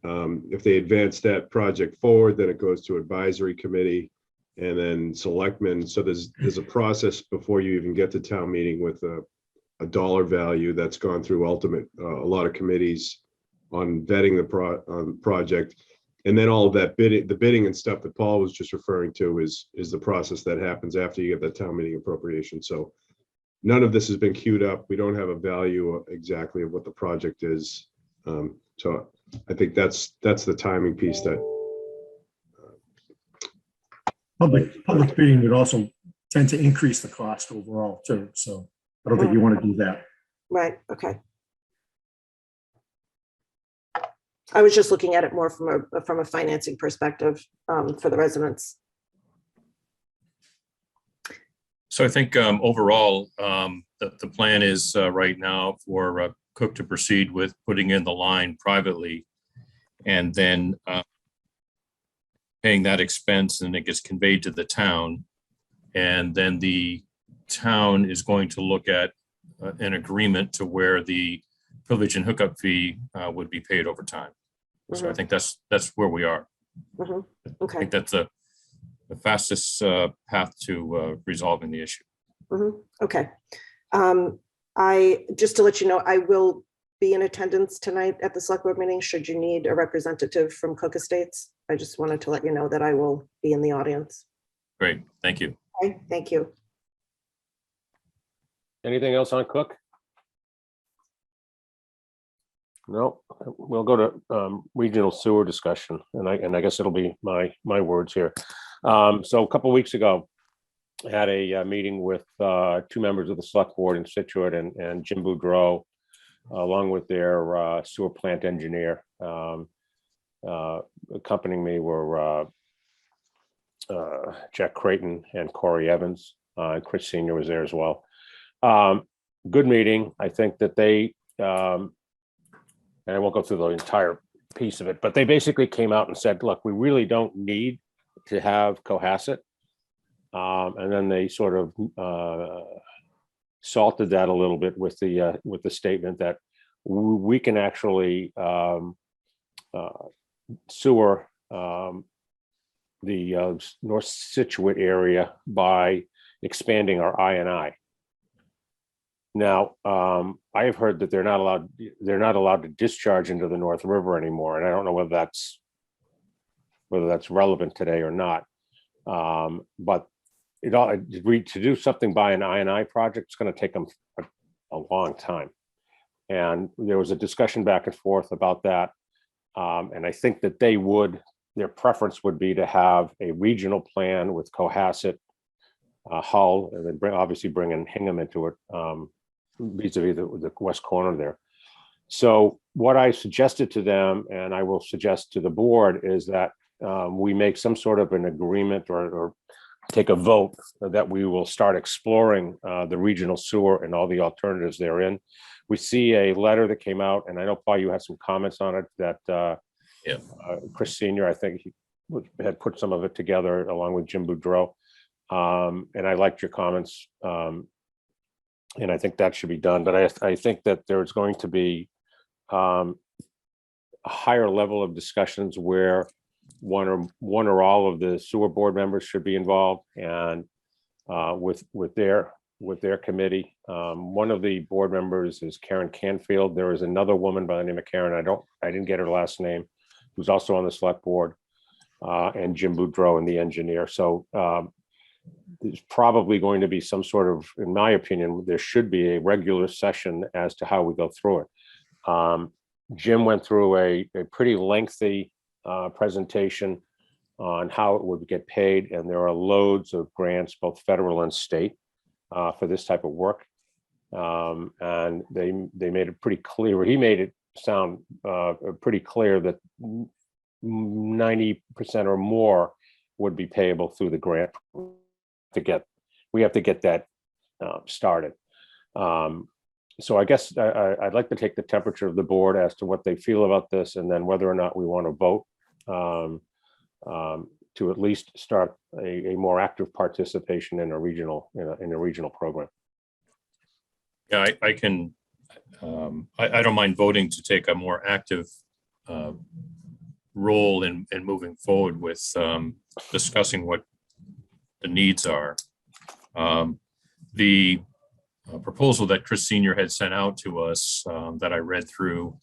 S10: If they advance that project forward, then it goes to advisory committee and then selectmen. So there's a process before you even get to town meeting with a dollar value that's gone through a lot of committees on vetting the project. And then all of that the bidding and stuff that Paul was just referring to is the process that happens after you get that town meeting appropriation. So none of this has been queued up. We don't have a value exactly of what the project is. So I think that's the timing piece that.
S11: Public bidding would also tend to increase the cost overall too. So I don't think you want to do that.
S8: Right, okay. I was just looking at it more from a financing perspective for the residents.
S1: So I think overall, the plan is right now for Cook to proceed with putting in the line privately and then paying that expense, and it gets conveyed to the town. And then the town is going to look at an agreement to where the privilege and hookup fee would be paid over time. So I think that's where we are. I
S8: Okay.
S1: think that's the fastest path to resolving the issue.
S8: Okay. Just to let you know, I will be in attendance tonight at the select board meeting should you need a representative from Cook Estates. I just wanted to let you know that I will be in the audience.
S1: Great, thank you.
S8: Okay, thank you.
S4: Anything else on Cook? No, we'll go to regional sewer discussion, and I guess it'll be my words here. So a couple of weeks ago, I had a meeting with two members of the select board in Situate and Jim Boudreau, along with their sewer plant engineer. Accompanying me were Jack Creighton and Corey Evans. Chris Senior was there as well. Good meeting. I think that they, and I won't go through the entire piece of it, but they basically came out and said, look, we really don't need to have Cohasset. And then they sort of salted that a little bit with the statement that we can actually sewer the North Situate area by expanding our I&I. Now, I have heard that they're not allowed to discharge into the North River anymore, and I don't know whether that's relevant today or not. But to do something by an I&I project, it's going to take them a long time. And there was a discussion back and forth about that. And I think that their preference would be to have a regional plan with Cohasset, Hull, and then obviously bring in Hingham into it, vis-a-vis the west corner there. So what I suggested to them, and I will suggest to the board, is that we make some sort of an agreement or take a vote that we will start exploring the regional sewer and all the alternatives therein. We see a letter that came out, and I know, Paul, you had some comments on it that Chris Senior, I think, he had put some of it together along with Jim Boudreau. And I liked your comments. And I think that should be done. But I think that there's going to be a higher level of discussions where one or all of the sewer board members should be involved, and with their committee. One of the board members is Karen Canfield. There is another woman by the name of Karen. I didn't get her last name, who's also on the select board, and Jim Boudreau and the engineer. So there's probably going to be some sort of, in my opinion, there should be a regular session as to how we go through it. Jim went through a pretty lengthy presentation on how it would get paid, and there are loads of grants, both federal and state, for this type of work. And they made it pretty clear. He made it sound pretty clear that 90% or more would be payable through the grant. We have to get that started. So I guess I'd like to take the temperature of the board as to what they feel about this, and then whether or not we want to vote to at least start a more active participation in a regional program.
S1: Yeah, I can. I don't mind voting to take a more active role in moving forward with discussing what the needs are. The proposal that Chris Senior had sent out to us that I read through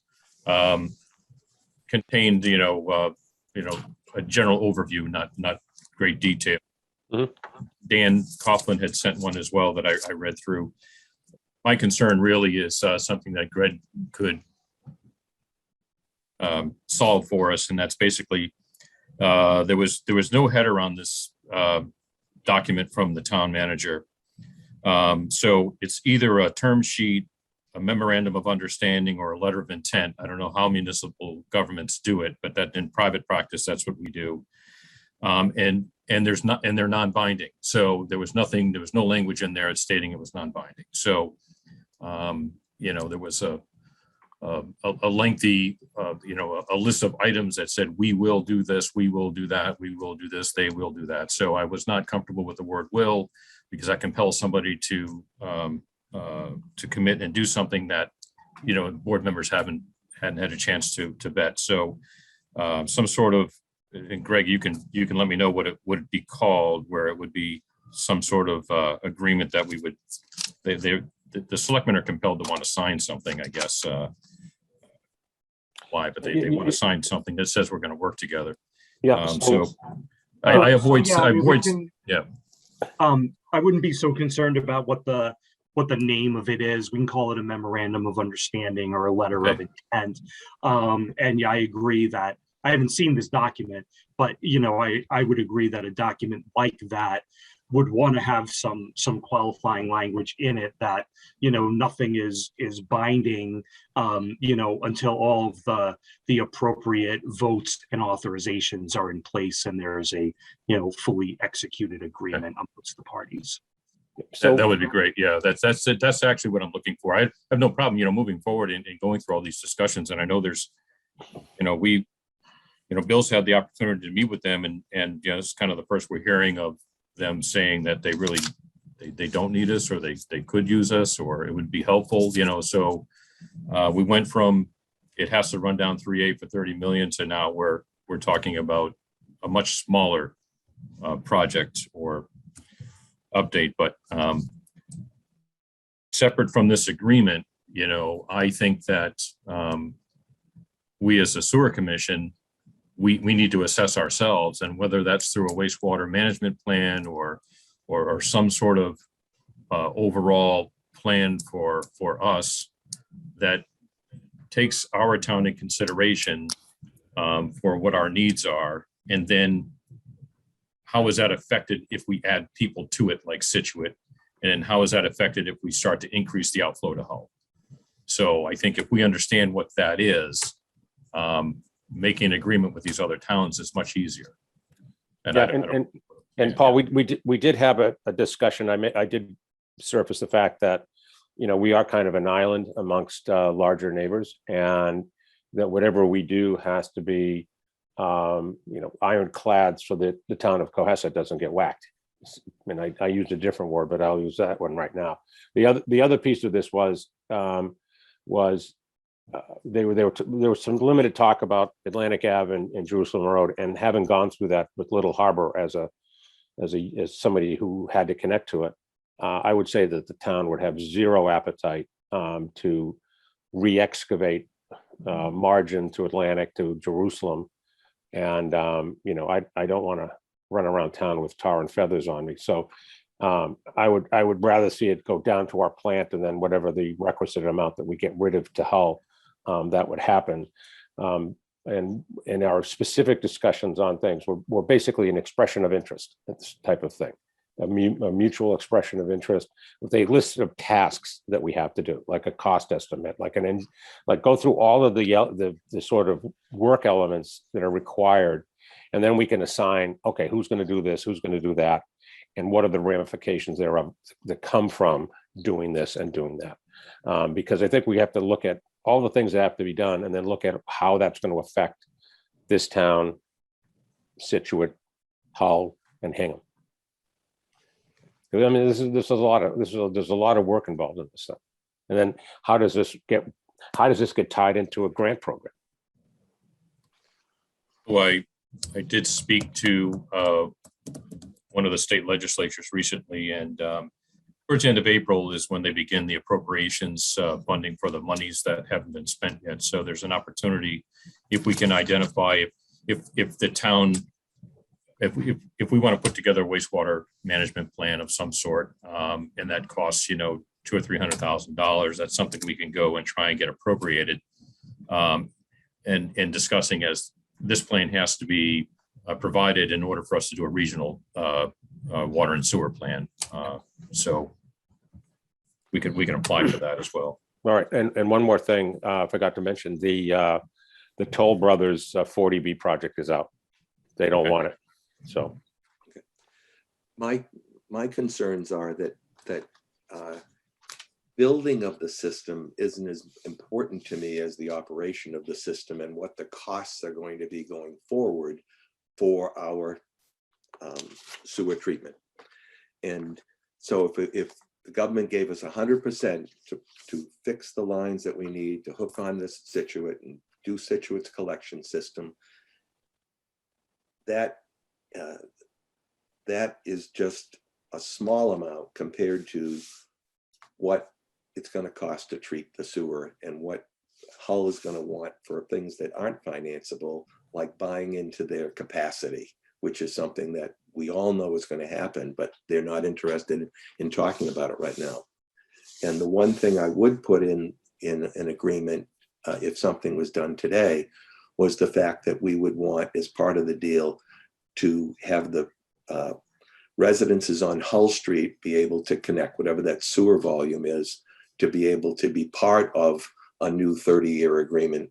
S1: contained, a general overview, not great detail.
S4: Mm-hmm.
S1: Dan Coughlin had sent one as well that I read through. My concern really is something that Greg could solve for us, and that's basically there was no header on this document from the town manager. So it's either a term sheet, a memorandum of understanding, or a letter of intent. I don't know how municipal governments do it, but that in private practice, that's what we do. And they're non-binding. So there was no language in there stating it was non-binding. So, there was a lengthy, a list of items that said, we will do this, we will do that, we will do this, they will do that. So I was not comfortable with the word will, because that compels somebody to commit and do something that, board members hadn't had a chance to vet. So some sort of, and Greg, you can let me know what it would be called, where it would be some sort of agreement that we would, the selectmen are compelled to want to sign something, I guess. Why, but they want to sign something that says we're going to work together.
S4: Yeah.
S1: I avoid,
S9: Yeah,
S1: yeah.
S9: I wouldn't be so concerned about what the what the name of it is. We can call it a memorandum of understanding or a letter of intent. And yeah, I agree that I haven't seen this document, but I would agree that a document like that would want to have some qualifying language in it that nothing is binding until all of the appropriate votes and authorizations are in place and there's a fully executed agreement amongst the parties.
S4: So
S1: That would be great. Yeah, that's actually what I'm looking for. I have no problem, moving forward and going through all these discussions. And I know there's, Bill's had the opportunity to meet with them, and it's kind of the first we're hearing of them saying that they really they don't need us, or they could use us, or it would be helpful. So we went from it has to run down 3A for 30 million to now we're talking about a much smaller project or update. But separate from this agreement, I think that we as a sewer commission, we need to assess ourselves, and whether that's through a wastewater management plan or some sort of overall plan for us that takes our town in consideration for what our needs are, and then how is that affected if we add people to it like Situate, and how is that affected if we start to increase the outflow to Hull? So I think if we understand what that is, making an agreement with these other towns is much easier.
S4: And Paul, we did have a discussion. I did surface the fact that we are kind of an island amongst larger neighbors, and that whatever we do has to be ironclad so that the town of Cohasset doesn't get whacked. I used a different word, but I'll use that one right now. The other piece of this was there was some limited talk about Atlantic Ave and Jerusalem Road, and having gone through that with Little Harbor as somebody who had to connect to it, I would say that the town would have zero appetite to re-excavate margin to Atlantic to Jerusalem, and I don't want to run around town with tar and feathers on me. So I would rather see it go down to our plant, and then whatever the requisite amount that we get rid of to Hull, that would happen. And in our specific discussions on things, we're basically an expression of interest, this type of thing, a mutual expression of interest with a list of tasks that we have to do, like a cost estimate, like go through all of the sort of work elements that are required. And then we can assign, okay, who's going to do this, who's going to do that, and what are the ramifications thereof that come from doing this and doing that. Because I think we have to look at all the things that have to be done, and then look at how that's going to affect this town, Situate, Hull, and Hingham. There's a lot of work involved in this stuff. And then how does this get tied into a grant program?
S1: Well, I did speak to one of the state legislatures recently, and towards the end of April is when they begin the appropriations funding for the monies that haven't been spent yet. So there's an opportunity, if we can identify if the town, if we want to put together a wastewater management plan of some sort, and that costs $200,000 or $300,000, that's something we can go and try and get appropriated, and discussing as this plan has to be provided in order for us to do a regional water and sewer plan. So we can apply for that as well.
S4: All right, and one more thing, I forgot to mention, the Toll Brothers 40B project is out. They don't want it. So
S7: my concerns are that building of the system isn't as important to me as the operation of the system and what the costs are going to be going forward for our sewer treatment. And so if the government gave us 100% to fix the lines that we need to hook on this Situate and do Situate's collection system, that is just a small amount compared to what it's going to cost to treat the sewer, and what Hull is going to want for things that aren't financeable, like buying into their capacity, which is something that we all know is going to happen, but they're not interested in talking about it right now. And the one thing I would put in an agreement, if something was done today, was the fact that we would want, as part of the deal, to have the residences on Hull Street be able to connect whatever that sewer volume is, to be able to be part of a new 30-year agreement,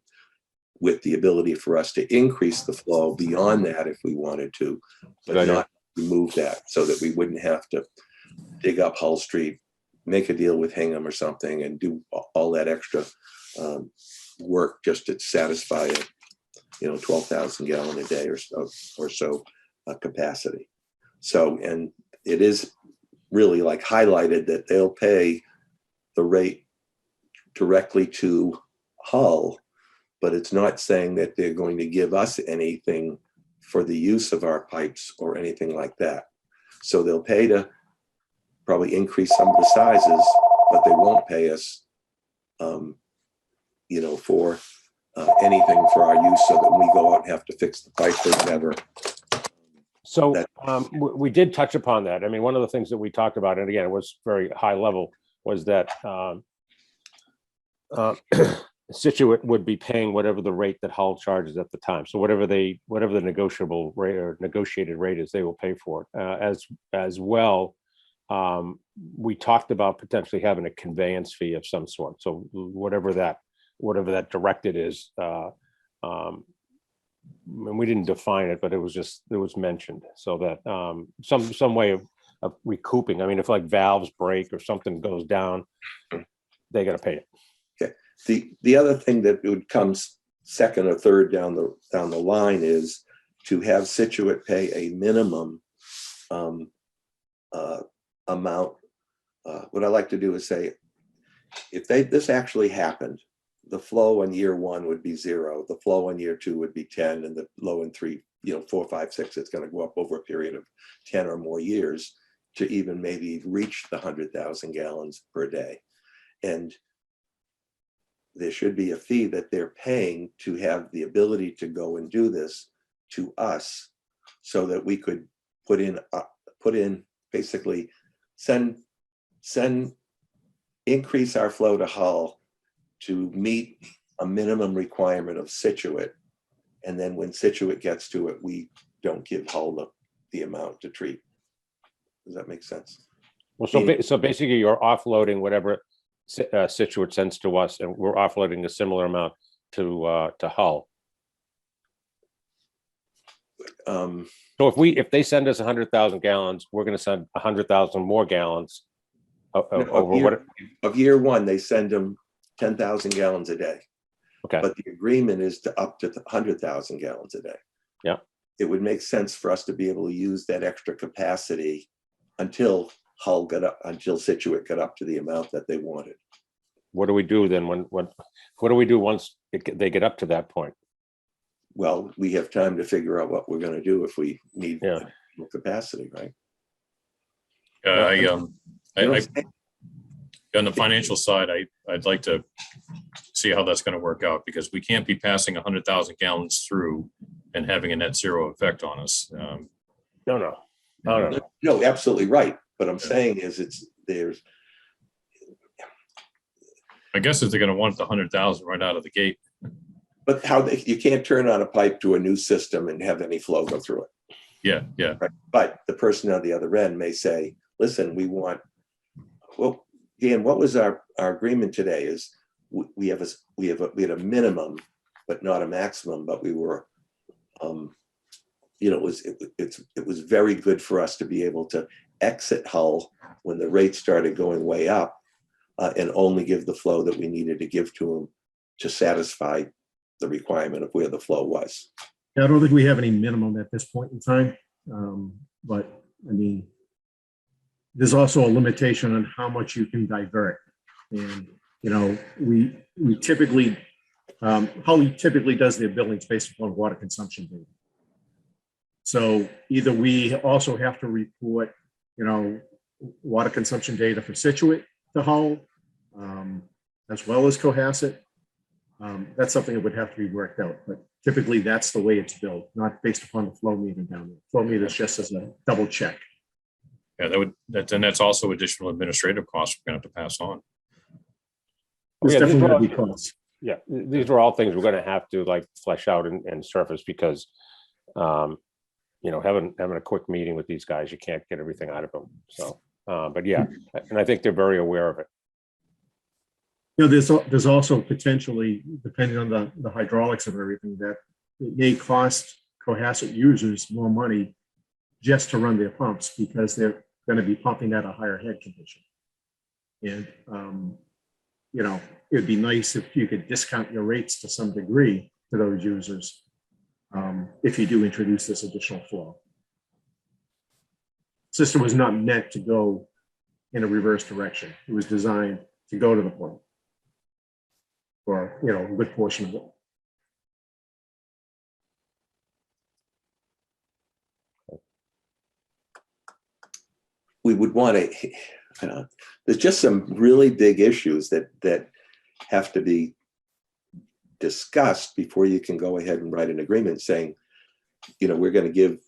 S7: with the ability for us to increase the flow beyond that if we wanted to, but not remove that, so that we wouldn't have to dig up Hull Street, make a deal with Hingham or something, and do all that extra work just to satisfy a 12,000 gallon a day or so capacity. So, and it is really like highlighted that they'll pay the rate directly to Hull, but it's not saying that they're going to give us anything for the use of our pipes or anything like that. So they'll pay to probably increase some of the sizes, but they won't pay us, for anything for our use, so that when we go out and have to fix the pipe or whatever.
S4: So we did touch upon that. I mean, one of the things that we talked about, and again, it was very high level, was that Situate would be paying whatever the rate that Hull charges at the time. So whatever the negotiable rate or negotiated rate is, they will pay for it. As well, we talked about potentially having a conveyance fee of some sort. So whatever that directed is, and we didn't define it, but it was mentioned, so that some way of recouping. I mean, if like valves break or something goes down, they got to pay it.
S7: Okay. The other thing that would come second or third down the line is to have Situate pay a minimum amount. What I like to do is say, if this actually happened, the flow in year 1 would be 0, the flow in year 2 would be 10, and the flow in 3, 4, 5, 6, it's going to go up over a period of 10 or more years to even maybe reach the 100,000 gallons per day. And there should be a fee that they're paying to have the ability to go and do this to us, so that we could put in basically increase our flow to Hull to meet a minimum requirement of Situate. And then when Situate gets to it, we don't give Hull the amount to treat. Does that make sense?
S4: Well, so basically you're offloading whatever Situate sends to us, and we're offloading a similar amount to Hull. So if they send us 100,000 gallons, we're going to send 100,000 more gallons
S7: of year 1. They send them 10,000 gallons a day.
S4: Okay.
S7: But the agreement is to up to 100,000 gallons a day.
S4: Yeah.
S7: It would make sense for us to be able to use that extra capacity until Situate got up to the amount that they wanted.
S4: What do we do then what do we do once they get up to that point?
S7: Well, we have time to figure out what we're going to do if we need more capacity, right?
S1: On the financial side, I'd like to see how that's going to work out, because we can't be passing 100,000 gallons through and having a net zero effect on us.
S4: No,
S7: absolutely right. But I'm saying is
S1: I guess if they're going to want the 100,000 right out of the gate.
S7: But you can't turn on a pipe to a new system and have any flow go through it.
S1: Yeah.
S7: Right? But the person on the other end may say, listen, Dan, what was our agreement today is we had a minimum, but not a maximum, but we were, it was very good for us to be able to exit Hull when the rates started going way up, and only give the flow that we needed to give to them to satisfy the requirement of where the flow was.
S11: Yeah, I don't think we have any minimum at this point in time. But I mean, there's also a limitation on how much you can divert. And, we typically, Hull typically does their billings based upon water consumption data. So either we also have to report, water consumption data for Situate to Hull, as well as Cohasset. That's something that would have to be worked out, but typically that's the way it's built, not based upon the flow meter down there. Flow meter is just as a double check.
S1: Yeah, that's also additional administrative costs we're going to have to pass on.
S11: There's
S4: Yeah, these
S11: definitely
S4: were
S11: gonna be
S4: all-
S11: costs.
S4: Yeah, these are all things we're gonna have to like flesh out and surface because, having a quick meeting with these guys, you can't get everything out of them. So, but yeah, and I think they're very aware of it.
S11: There's also potentially, depending on the hydraulics of everything, that it may cost Cohasset users more money just to run their pumps because they're going to be pumping at a higher head condition. And, it'd be nice if you could discount your rates to some degree to those users if you do introduce this additional flow. System was not meant to go in a reverse direction. It was designed to go to the point for, a good portion of it.
S7: We would want to, there's just some really big issues that have to be discussed before you can go ahead and write an agreement saying, we're going to give,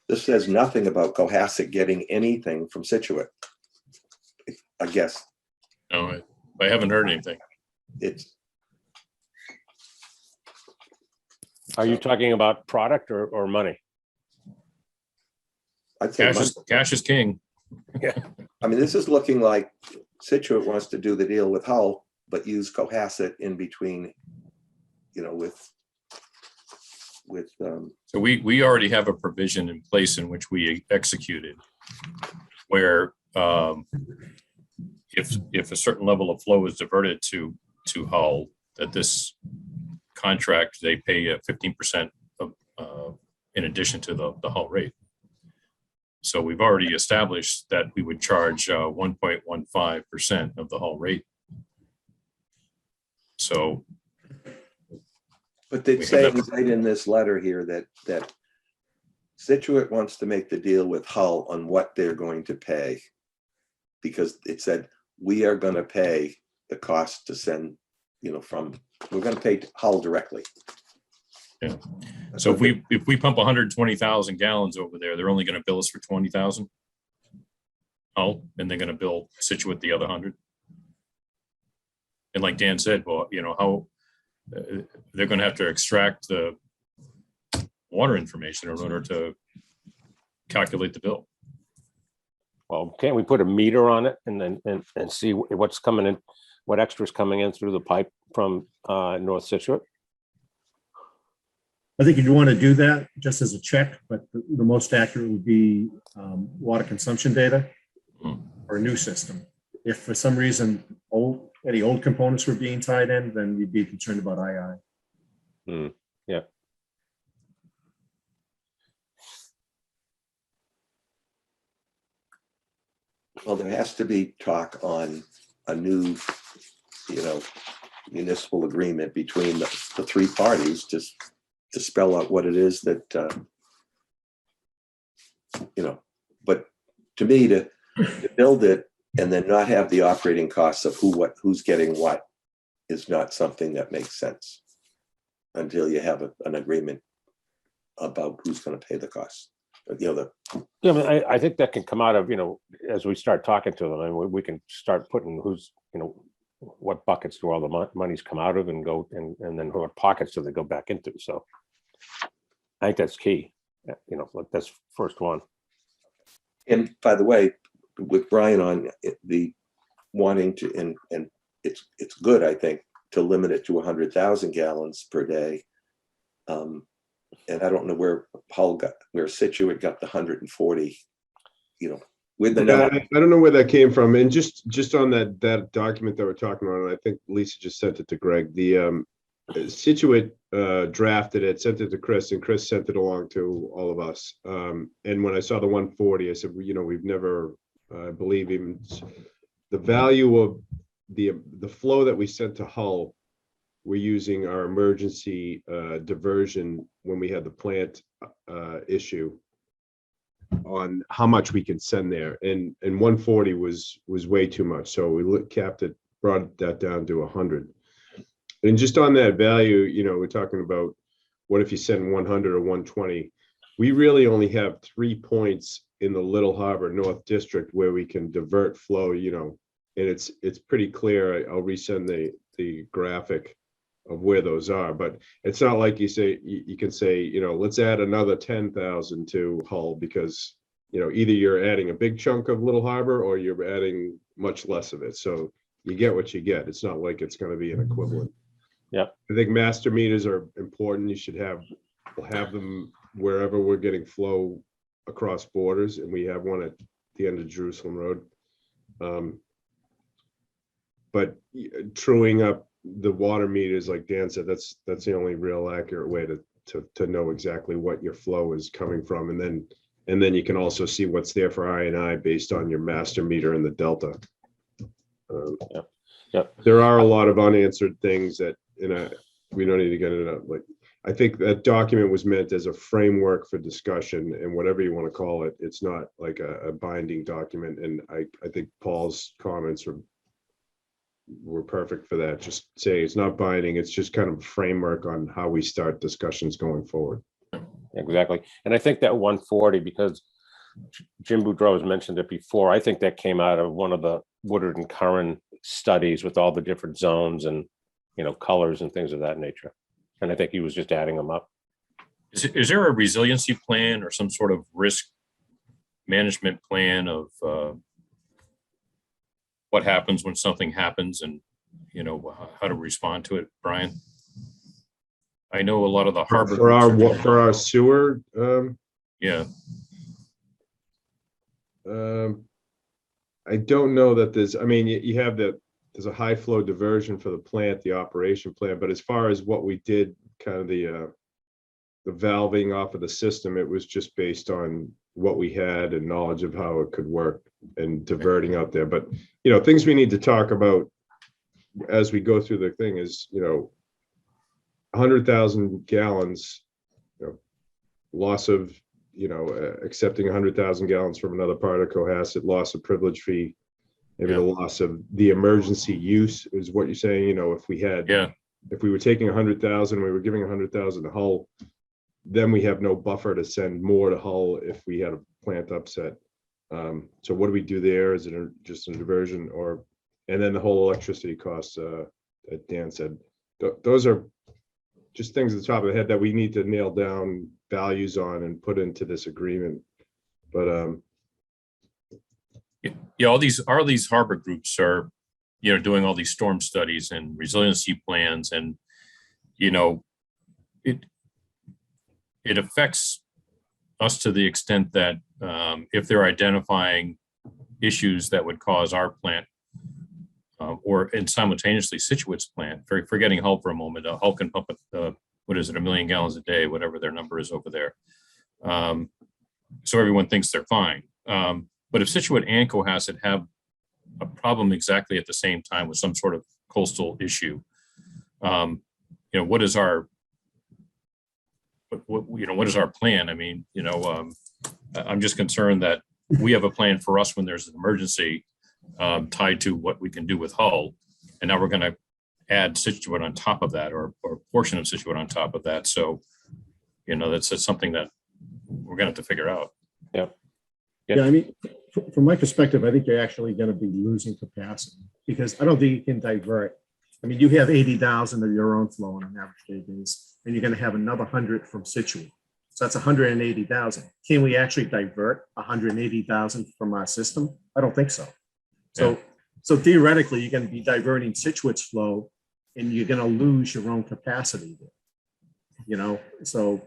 S7: this says nothing about Cohasset getting anything from Situate. I guess.
S1: No, I haven't heard anything.
S4: Are you talking about product or money?
S7: I'd say
S1: Cash is king.
S4: Yeah.
S7: I mean, this is looking like Situate wants to do the deal with Hull, but use Cohasset in between, with.
S1: So we already have a provision in place in which we executed where if a certain level of flow is diverted to Hull, that this contract, they pay 15% in addition to the Hull rate. So we've already established that we would charge 1.15% of the Hull rate. So.
S7: But they're saying right in this letter here that Situate wants to make the deal with Hull on what they're going to pay. Because it said, we are going to pay the cost to send, we're going to pay Hull directly.
S1: Yeah. So if we pump 120,000 gallons over there, they're only going to bill us for 20,000. Hull, and they're going to bill Situate the other 100. And like Dan said, well, how they're going to have to extract the water information in order to calculate the bill.
S4: Well, can't we put a meter on it and then and see what's coming in, what extra's coming in through the pipe from North Situate?
S11: I think you'd want to do that just as a check, but the most accurate would be water consumption data or a new system. If for some reason any old components were being tied in, then we'd be concerned about II.
S4: Yeah.
S7: Well, there has to be talk on a new, municipal agreement between the three parties just to spell out what it is that, but to me, to build it and then not have the operating costs of who's getting what is not something that makes sense until you have an agreement about who's going to pay the costs.
S4: Yeah, I think that can come out of, as we start talking to them, and we can start putting who's, what buckets do all the monies come out of and go, and then what pockets do they go back into? So I think that's key. That's first one.
S7: And by the way, with Brian on the wanting to, and it's good, I think, to limit it to 100,000 gallons per day. And I don't know where Situate got the 140, with the
S10: I don't know where that came from. And just on that document that we're talking about, and I think Lisa just sent it to Greg, the Situate drafted it, sent it to Chris, and Chris sent it along to all of us. And when I saw the 140, I said, we've never, I believe even the value of the flow that we sent to Hull, we're using our emergency diversion when we had the plant issue on how much we can send there, and 140 was way too much, so we capped it, brought that down to 100. And just on that value, we're talking about what if you send 100 or 120. We really only have 3 points in the Little Harbor North District where we can divert flow, and it's pretty clear. I'll resend the the graphic of where those are, but it's not like you can say, you know, let's add another 10,000 to Hull, because, you know, either you're adding a big chunk of Little Harbor or you're adding much less of it. So you get what you get. It's not like it's going to be an equivalent.
S4: Yep.
S10: I think master meters are important. You should we'll have them wherever we're getting flow across borders, and we have one at the end of Jerusalem Road. But truing up the water meters, like Dan said, that's the only real accurate way to know exactly what your flow is coming from, and then you can also see what's there for I&I based on your master meter in the delta.
S4: Yep.
S10: There are a lot of unanswered things that we don't need to get into. Like, I think that document was meant as a framework for discussion, and whatever you want to call it, it's not like a binding document. And I think Paul's comments were perfect for that. Just say it's not binding, it's just kind of a framework on how we start discussions going forward.
S4: Exactly. And I think that 140, because Jim Boudreau has mentioned it before, I think that came out of one of the Woodard and Curran studies with all the different zones and, you know, colors and things of that nature. And I think he was just adding them up.
S1: Is there a resiliency plan or some sort of risk management plan of what happens when something happens, and, you know, how to respond to it, Brian? I know a lot of the harbor
S10: for our sewer.
S1: Yeah.
S10: I don't know that there's, I mean, you have there's a high flow diversion for the plant, the operation plan, but as far as what we did, kind of the valving off of the system, it was just based on what we had and knowledge of how it could work and diverting out there. But, you know, things we need to talk about as we go through the thing is, you know, 100,000 gallons, you know, loss of, you know, accepting 100,000 gallons from another part of Cohasset, loss of privilege fee, maybe the loss of the emergency use is what you're saying. You know, if we had, if we were taking 100,000, we were giving 100,000 to Hull, then we have no buffer to send more to Hull if we had a plant upset. So what do we do there? Is it just a diversion, or, and then the whole electricity costs that Dan said, those are just things at the top of the head that we need to nail down values on and put into this agreement. But
S1: yeah, all these harbor groups are, you know, doing all these storm studies and resiliency plans, and, you know, it affects us to the extent that if they're identifying issues that would cause our plant and simultaneously Situate's plant, forgetting Hull for a moment, Hull can pump what is it, 1 million gallons a day, whatever their number is over there. So everyone thinks they're fine. But if Situate and Cohasset have a problem exactly at the same time with some sort of coastal issue, you know, what is our plan? I mean, you know, I'm just concerned that we have a plan for us when there's an emergency tied to what we can do with Hull, and now we're going to add Situate on top of that, or a portion of Situate on top of that. So, you know, that's something that we're going to have to figure out.
S11: Yeah, I mean, from my perspective, I think you're actually going to be losing capacity, because I don't think you can divert. I mean, you have 80,000 of your own flow on an average day base, and you're going to have another 100 from Situate. So that's 180,000. Can we actually divert 180,000 from our system? I don't think so. So theoretically, you're going to be diverting Situate's flow, and you're going to lose your own capacity there. You know, so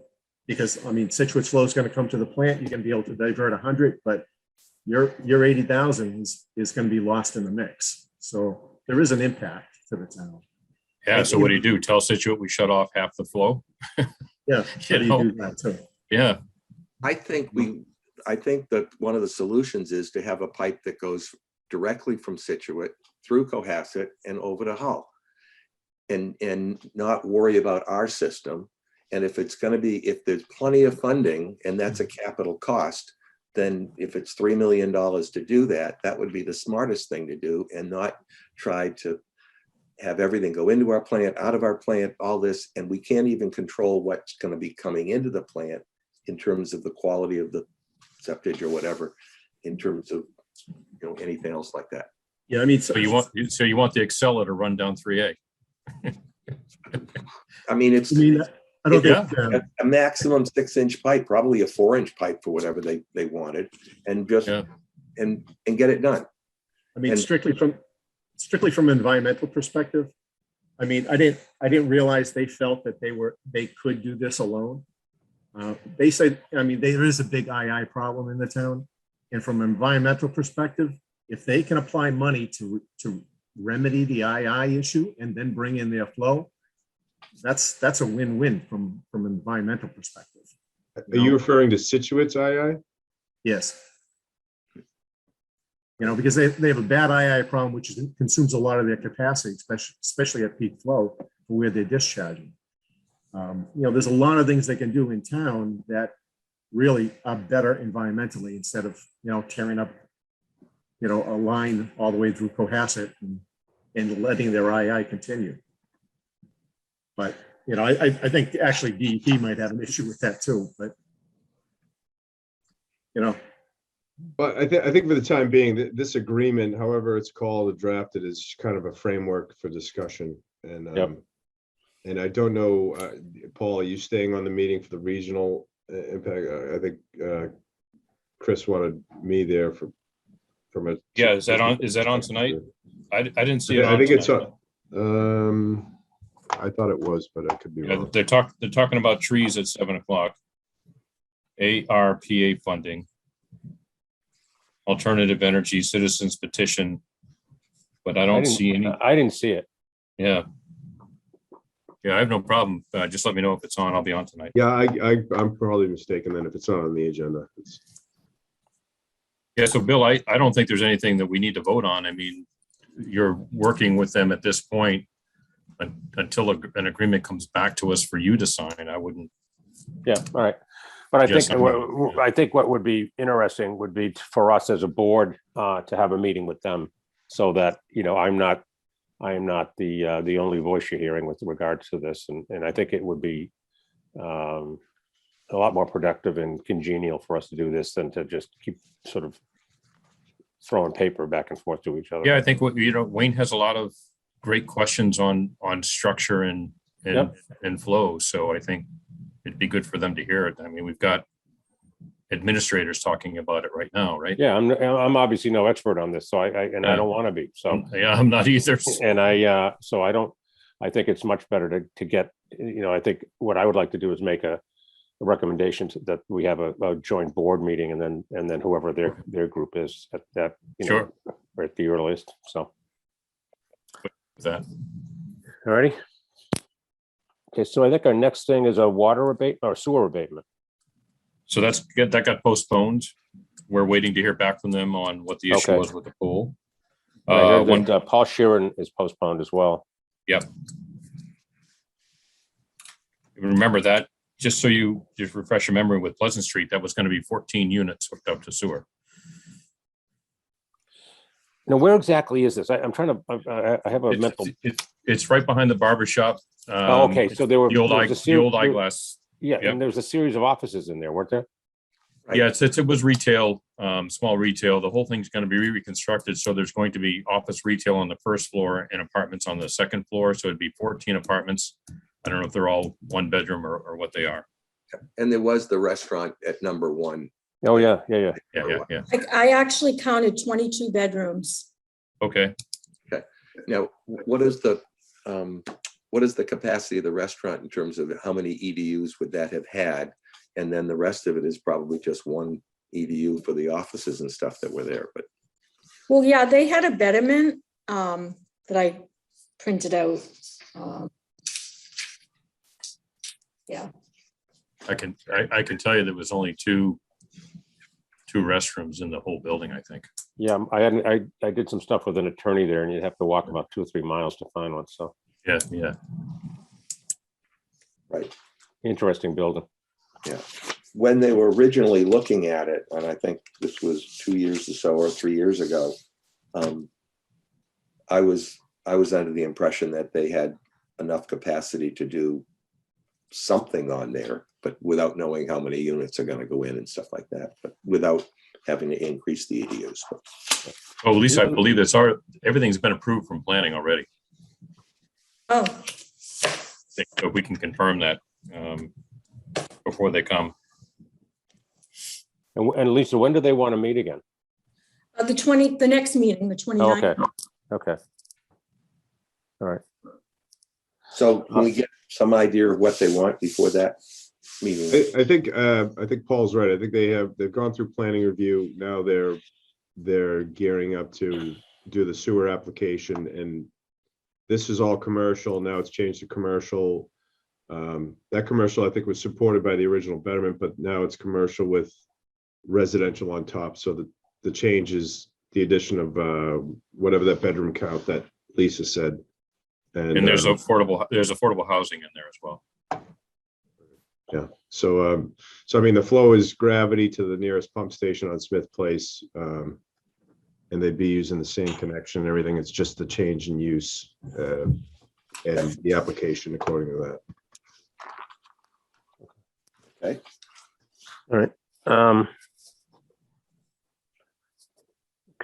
S11: because, I mean, Situate's flow is going to come to the plant, you're going to be able to divert 100, but your 80,000 is going to be lost in the mix. So there is an impact to the town.
S1: Yeah. So what do you do? Tell Situate we shut off half the flow?
S11: Yeah. How do you do that too?
S1: Yeah.
S7: I think that one of the solutions is to have a pipe that goes directly from Situate through Cohasset and over to Hull, and not worry about our system. And if it's going to be, if there's plenty of funding and that's a capital cost, then if it's $3 million to do that, that would be the smartest thing to do, and not try to have everything go into our plant, out of our plant, all this. And we can't even control what's going to be coming into the plant in terms of the quality of the septage or whatever, in terms of, you know, anything else like that.
S11: Yeah, I mean,
S1: So you want the Excella to run down 3A?
S7: I mean, it's
S11: I mean, I don't
S1: Yeah.
S11: think,
S7: a maximum 6-inch pipe, probably a 4-inch pipe for whatever they wanted, and just,
S1: Yeah.
S7: and get it done.
S11: I mean,
S7: And-
S11: strictly from an environmental perspective, I mean, I didn't realize they felt that they could do this alone. They said, I mean, there is a big II problem in the town. And from an environmental perspective, if they can apply money to remedy the II issue and then bring in their flow, that's a win-win from an environmental perspective.
S10: Are you referring to Situate's II?
S11: Yes. You know, because they have a bad II problem, which consumes a lot of their capacity, especially at peak flow for where they're discharging. You know, there's a lot of things they can do in town that really are better environmentally instead of, you know, tearing up, you know, a line all the way through Cohasset and letting their II continue. But, you know, I think actually DEP might have an issue with that too, but, you know.
S10: But I think for the time being, this agreement, however it's called or drafted, is kind of a framework for discussion. And
S4: Yep.
S10: And I don't know, Paul, are you staying on the meeting for the regional impact? I think Chris wanted me there from a.
S1: Yeah, is that on tonight? I didn't see it
S10: I
S1: on
S10: think it's
S1: tonight.
S10: on. I thought it was, but I could be
S1: Yeah,
S10: wrong.
S1: they're talking about trees at 7 o'clock. ARPA funding. Alternative energy citizens petition. But I don't see any.
S4: I didn't see it.
S1: Yeah. Yeah, I have no problem. Just let me know if it's on. I'll be on tonight.
S10: Yeah, I'm probably mistaken then if it's not on the agenda.
S1: Yeah, so Bill, I don't think there's anything that we need to vote on. I mean, you're working with them at this point until an agreement comes back to us for you to sign. I wouldn't.
S4: Yeah, all right. But
S1: Yes,
S4: I think what would be interesting would be for us as a board to have a meeting with them so that, you know, I am not the only voice you're hearing with regards to this. And I think it would be a lot more productive and congenial for us to do this than to just keep sort of throwing paper back and forth to each other.
S1: Yeah, I think Wayne has a lot of great questions on structure and flow. So I think it'd be good for them to hear it. I mean, we've got administrators talking about it right now, right?
S4: Yeah, I'm obviously no expert on this, so I don't want to be. So
S1: yeah, I'm not either.
S4: And I think it's much better to get, you know, I think what I would like to do is make a recommendation that we have a joint board meeting and then whoever their group is at that, you know, or at the earliest. So.
S1: That.
S4: All righty. Okay, so I think our next thing is a water abate or sewer abatement.
S1: So that got postponed. We're waiting to hear back from them on what the issue was with the pool.
S4: I heard that Paul Sheeran is postponed as well.
S1: Yep. Remember that, just so you just refresh your memory with Pleasant Street, that was going to be 14 units hooked up to sewer.
S4: Now, where exactly is this? I'm trying to, I have a mental.
S1: It's right behind the barber shop.
S4: Oh, okay. So there were
S1: the old eyeglass.
S4: Yeah, and there was a series of offices in there, weren't there?
S7: Right.
S1: Yeah, it was retail, small retail. The whole thing's going to be reconstructed. So there's going to be office retail on the first floor and apartments on the second floor. So it'd be 14 apartments. I don't know if they're all one bedroom or what they are.
S7: And there was the restaurant at number 1.
S4: Oh, yeah.
S1: Yeah.
S3: I actually counted 22 bedrooms.
S1: Okay.
S7: Now, what is the capacity of the restaurant in terms of how many EDUs would that have had? And then the rest of it is probably just one EDU for the offices and stuff that were there. But
S3: Well, yeah, they had a betterment that I printed out. Yeah.
S1: I can tell you there was only two restrooms in the whole building, I think.
S4: Yeah, I did some stuff with an attorney there, and you'd have to walk about 2 or 3 miles to find one. So
S1: Yeah.
S7: right.
S4: Interesting building.
S7: Yeah. When they were originally looking at it, and I think this was 2 years or so or 3 years ago, I was under the impression that they had enough capacity to do something on there, but without knowing how many units are going to go in and stuff like that, but without having to increase the EDUs.
S1: Oh, at least I believe everything's been approved from planning already.
S3: Oh,
S1: So we can confirm that before they come.
S4: And Lisa, when do they want to meet again?
S3: the next meeting, the 29th.
S4: Okay, okay. All right.
S7: So can we get some idea of what they want before that meeting?
S10: I think Paul's right. I think they've gone through planning review. Now they're gearing up to do the sewer application, and this is all commercial. Now it's changed to commercial. That commercial, I think, was supported by the original betterment, but now it's commercial with residential on top. So the change is the addition of whatever that bedroom count that Lisa said.
S1: And there's affordable housing in there as well.
S10: Yeah. So I mean, the flow is gravity to the nearest pump station on Smith Place. And they'd be using the same connection and everything. It's just the change in use and the application according to that.
S7: Okay.
S4: All right.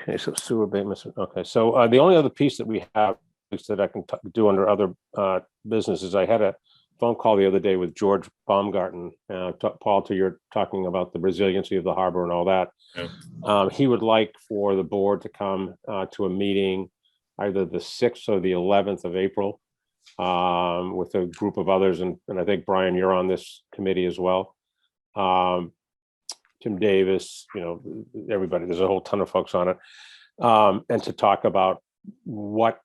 S4: Okay, so sewer abatements. Okay, so the only other piece that we have is that I can do under other businesses. I had a phone call the other day with George Baumgarten. Paul, to your talking about the resiliency of the harbor and all that.
S1: Yeah.
S4: He would like for the board to come to a meeting either the 6th or the 11th of April with a group of others. And I think, Brian, you're on this committee as well. Tim Davis, everybody, there's a whole ton of folks on it. And to talk about what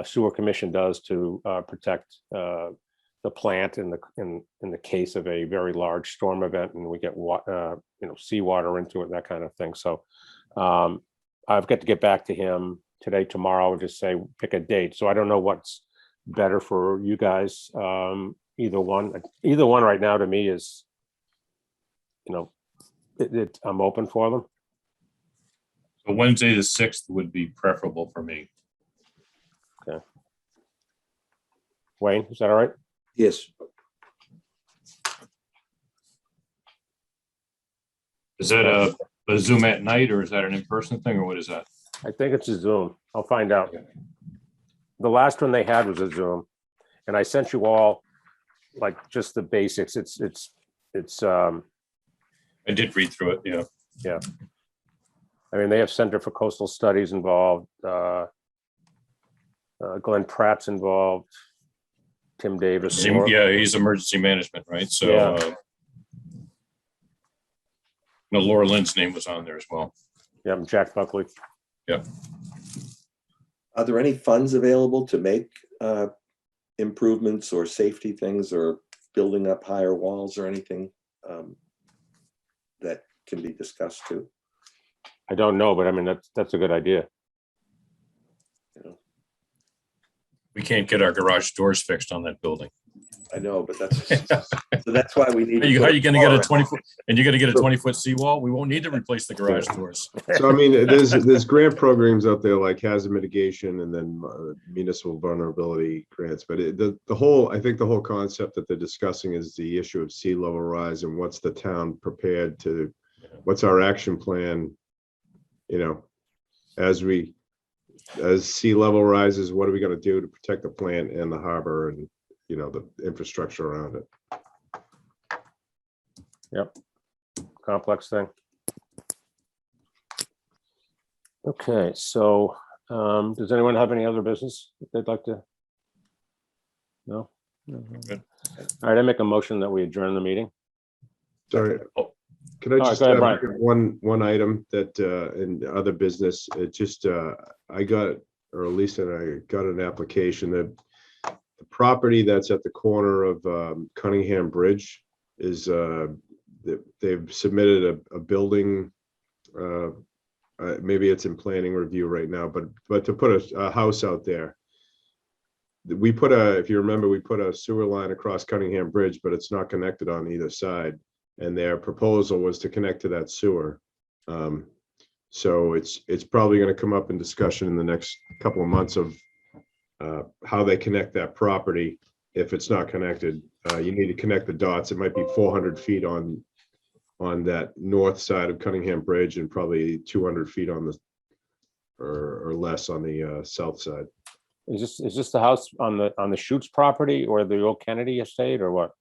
S4: sewer commission does to protect the plant in the case of a very large storm event, and we get seawater into it, that kind of thing. So I've got to get back to him today, tomorrow, and just say pick a date. So I don't know what's better for you guys. Either one right now to me is, I'm open for them.
S1: So Wednesday the 6th would be preferable for me.
S4: Okay. Wayne, is that all right?
S7: Yes.
S1: Is that a Zoom at night, or is that an in-person thing, or what is that?
S4: I think it's a Zoom. I'll find out. The last one they had was a Zoom, and I sent you all like just the basics. It's
S1: I did read through it. Yeah.
S4: Yeah. I mean, they have Center for Coastal Studies involved. Glenn Pratt's involved. Tim Davis.
S1: Yeah, he's emergency management, right? So,
S4: Yeah.
S1: Laura Lynn's name was on there as well.
S4: Yeah, Jack Buckley.
S1: Yeah.
S7: Are there any funds available to make improvements or safety things or building up higher walls or anything that can be discussed too?
S4: I don't know, but I mean, that's a good idea.
S1: We can't get our garage doors fixed on that building.
S7: I know, but that's why we need.
S1: How are you going to get a 20-foot? And you're going to get a 20-foot seawall? We won't need to replace the garage doors.
S10: So I mean, there's grant programs out there like hazard mitigation and then municipal vulnerability grants. But I think the whole concept that they're discussing is the issue of sea level rise and what's the town prepared to, what's our action plan? As sea level rises, what are we going to do to protect the plant and the harbor and the infrastructure around it?
S4: Yep. Complex thing. Okay, so does anyone have any other business that they'd like to? No?
S1: Good.
S4: All right, I make a motion that we adjourn the meeting.
S10: Sorry. Can I just
S4: go ahead,
S10: add
S4: Brian.
S10: one item that in other business, it just I got, or at least I got an application that the property that's at the corner of Cunningham Bridge is they've submitted a building. Maybe it's in planning review right now, but to put a house out there. We put if you remember, we put a sewer line across Cunningham Bridge, but it's not connected on either side. And their proposal was to connect to that sewer. So it's probably going to come up in discussion in the next couple of months of how they connect that property. If it's not connected, you need to connect the dots. It might be 400 feet on that north side of Cunningham Bridge and probably 200 feet on the or less on the south side.
S4: Is this the house on the Shoots property or the old Kennedy estate or what?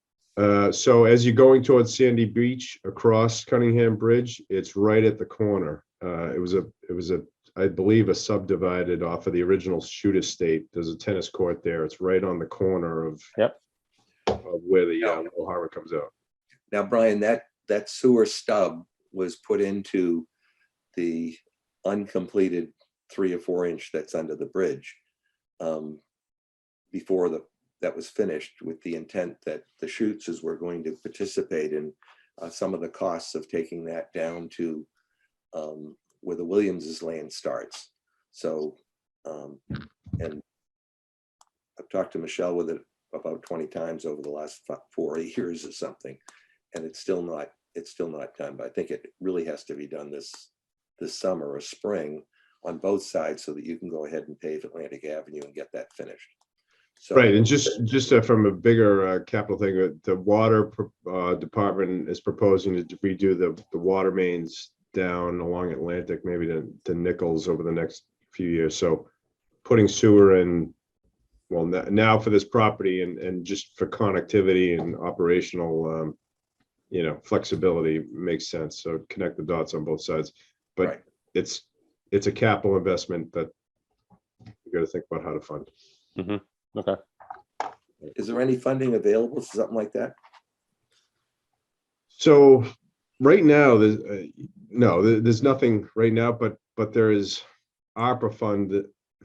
S10: So as you're going towards Sandy Beach across Cunningham Bridge, it's right at the corner. It was a, I believe, a subdivided off of the original Shoot estate. There's a tennis court there. It's right on the corner of where the Little Harbor comes out.
S7: Now, Brian, that sewer stub was put into the uncompleted 3 or 4 inch that's under the bridge before that was finished, with the intent that the Schutzes were going to participate in some of the costs of taking that down to where the Williams's land starts. So, and I've talked to Michelle with it about 20 times over the last 4 years or something, and it's still not done. But I think it really has to be done this summer or spring on both sides, so that you can go ahead and pave Atlantic Avenue and get that finished. So,
S10: right, and just from a bigger capital thing, the water department is proposing to redo the water mains down along Atlantic, maybe to Nichols over the next few years. So putting sewer in, well, now for this property and just for connectivity and operational, flexibility makes sense. So connect the dots on both sides, but
S7: right.
S10: It's a capital investment that you got to think about how to fund.
S4: Mm-hmm. Okay.
S7: Is there any funding available for something like that?
S10: So right now, there's nothing right now, but there is ARPA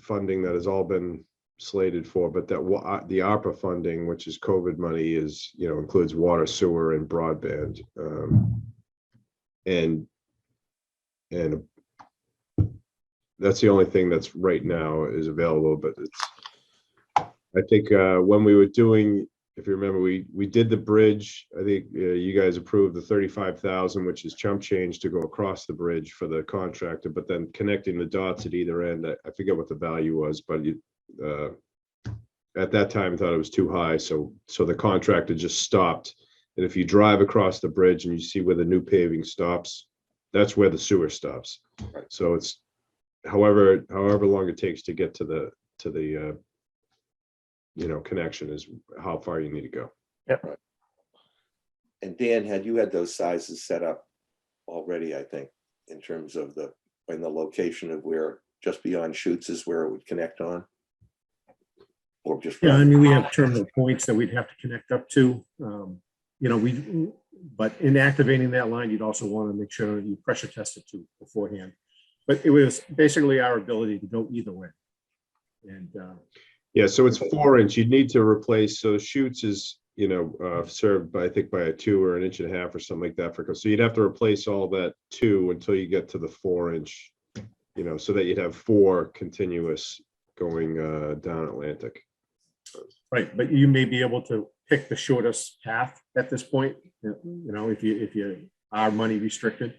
S10: funding that has all been slated for, but that the ARPA funding, which is COVID money, is includes water, sewer, and broadband, and that's the only thing that's right now is available. But I think when we were doing, if you remember, we did the bridge. I think you guys approved the 35,000, which is chump change to go across the bridge for the contractor, but then connecting the dots at either end, I forget what the value was, but at that time thought it was too high. So the contractor just stopped. And if you drive across the bridge and you see where the new paving stops, that's where the sewer stops.
S7: Right.
S10: So it's however long it takes to get to the connection is how far you need to go.
S4: Yep.
S7: Right. And Dan, had those sizes set up already, I think, in terms of the location of where just beyond Shoots is where it would connect on? Or just
S11: Yeah, I mean, we have terminal points that we'd have to connect up to. But in activating that line, you'd also want to make sure that you pressure test it too beforehand. But it was basically our ability to go either way. And
S10: yeah, so it's 4 inch. You'd need to replace. So Shoots is served by, I think, by a 2 or 1.5 inches or something like that. So you'd have to replace all that 2 until you get to the 4 inch. So that you'd have 4 continuous going down Atlantic.
S11: right, but you may be able to pick the shortest path at this point. If you are money restricted,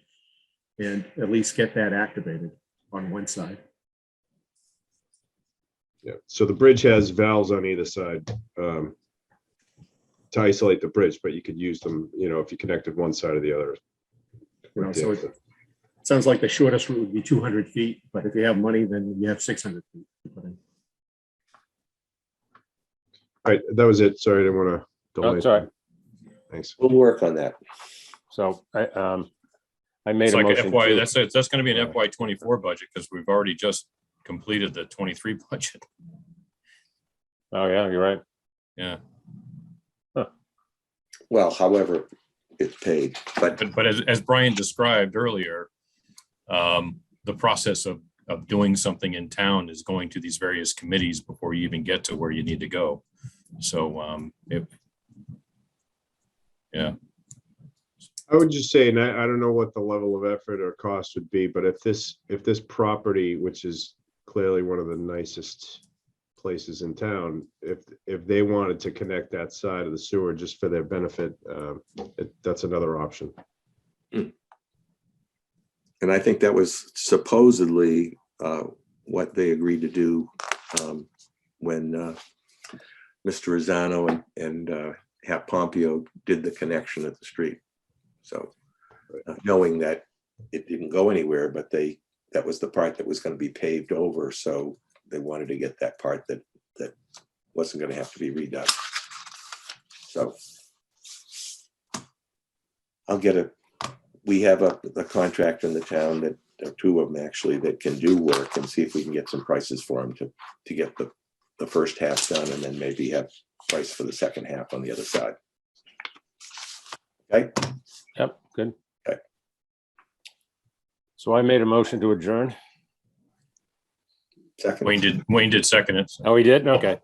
S11: and at least get that activated on one side.
S10: Yeah, so the bridge has valves on either side to isolate the bridge, but you could use them, if you connected one side or the other.
S11: So it sounds like the shortest route would be 200 feet, but if you have money, then you have 600 feet.
S10: All right, that was it. Sorry, I didn't want to delay.
S4: That's all right.
S10: Thanks.
S7: We'll work on that.
S4: So I made
S1: It's
S4: a
S1: like
S4: motion.
S1: an FY,
S4: to-
S1: that's going to be an FY24 budget because we've already just completed the 23 budget.
S4: Oh, yeah, you're right.
S1: Yeah.
S7: Well, however it's paid, but
S1: But as Brian described earlier, the process of doing something in town is going to these various committees before you even get to where you need to go. So yeah.
S10: I would just say, and I don't know what the level of effort or cost would be, but if this property, which is clearly one of the nicest places in town, if they wanted to connect that side of the sewer just for their benefit, that's another option.
S7: and I think that was supposedly what they agreed to do when Mr. Rosano and Hap Pompeo did the connection at the street. So knowing that it didn't go anywhere, but that was the part that was going to be paved over. So they wanted to get that part that wasn't gonna have to be redone. So I'll get we have a contractor in the town that, or two of them actually, that can do work, and see if we can get some prices for them to get the first half done, and then maybe have price for the second half on the other side. Okay,
S4: Yep, good.
S7: Okay.
S4: So I made a motion to adjourn.
S7: second.
S1: Wayne did second it.
S4: Oh, he did? Okay.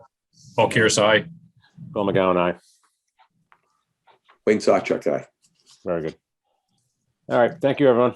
S1: Paul Kearsarge, aye.
S4: Bill McGowan, aye.
S7: Wayne Sawchuck, aye.
S4: Very good. All right. Thank you, everyone.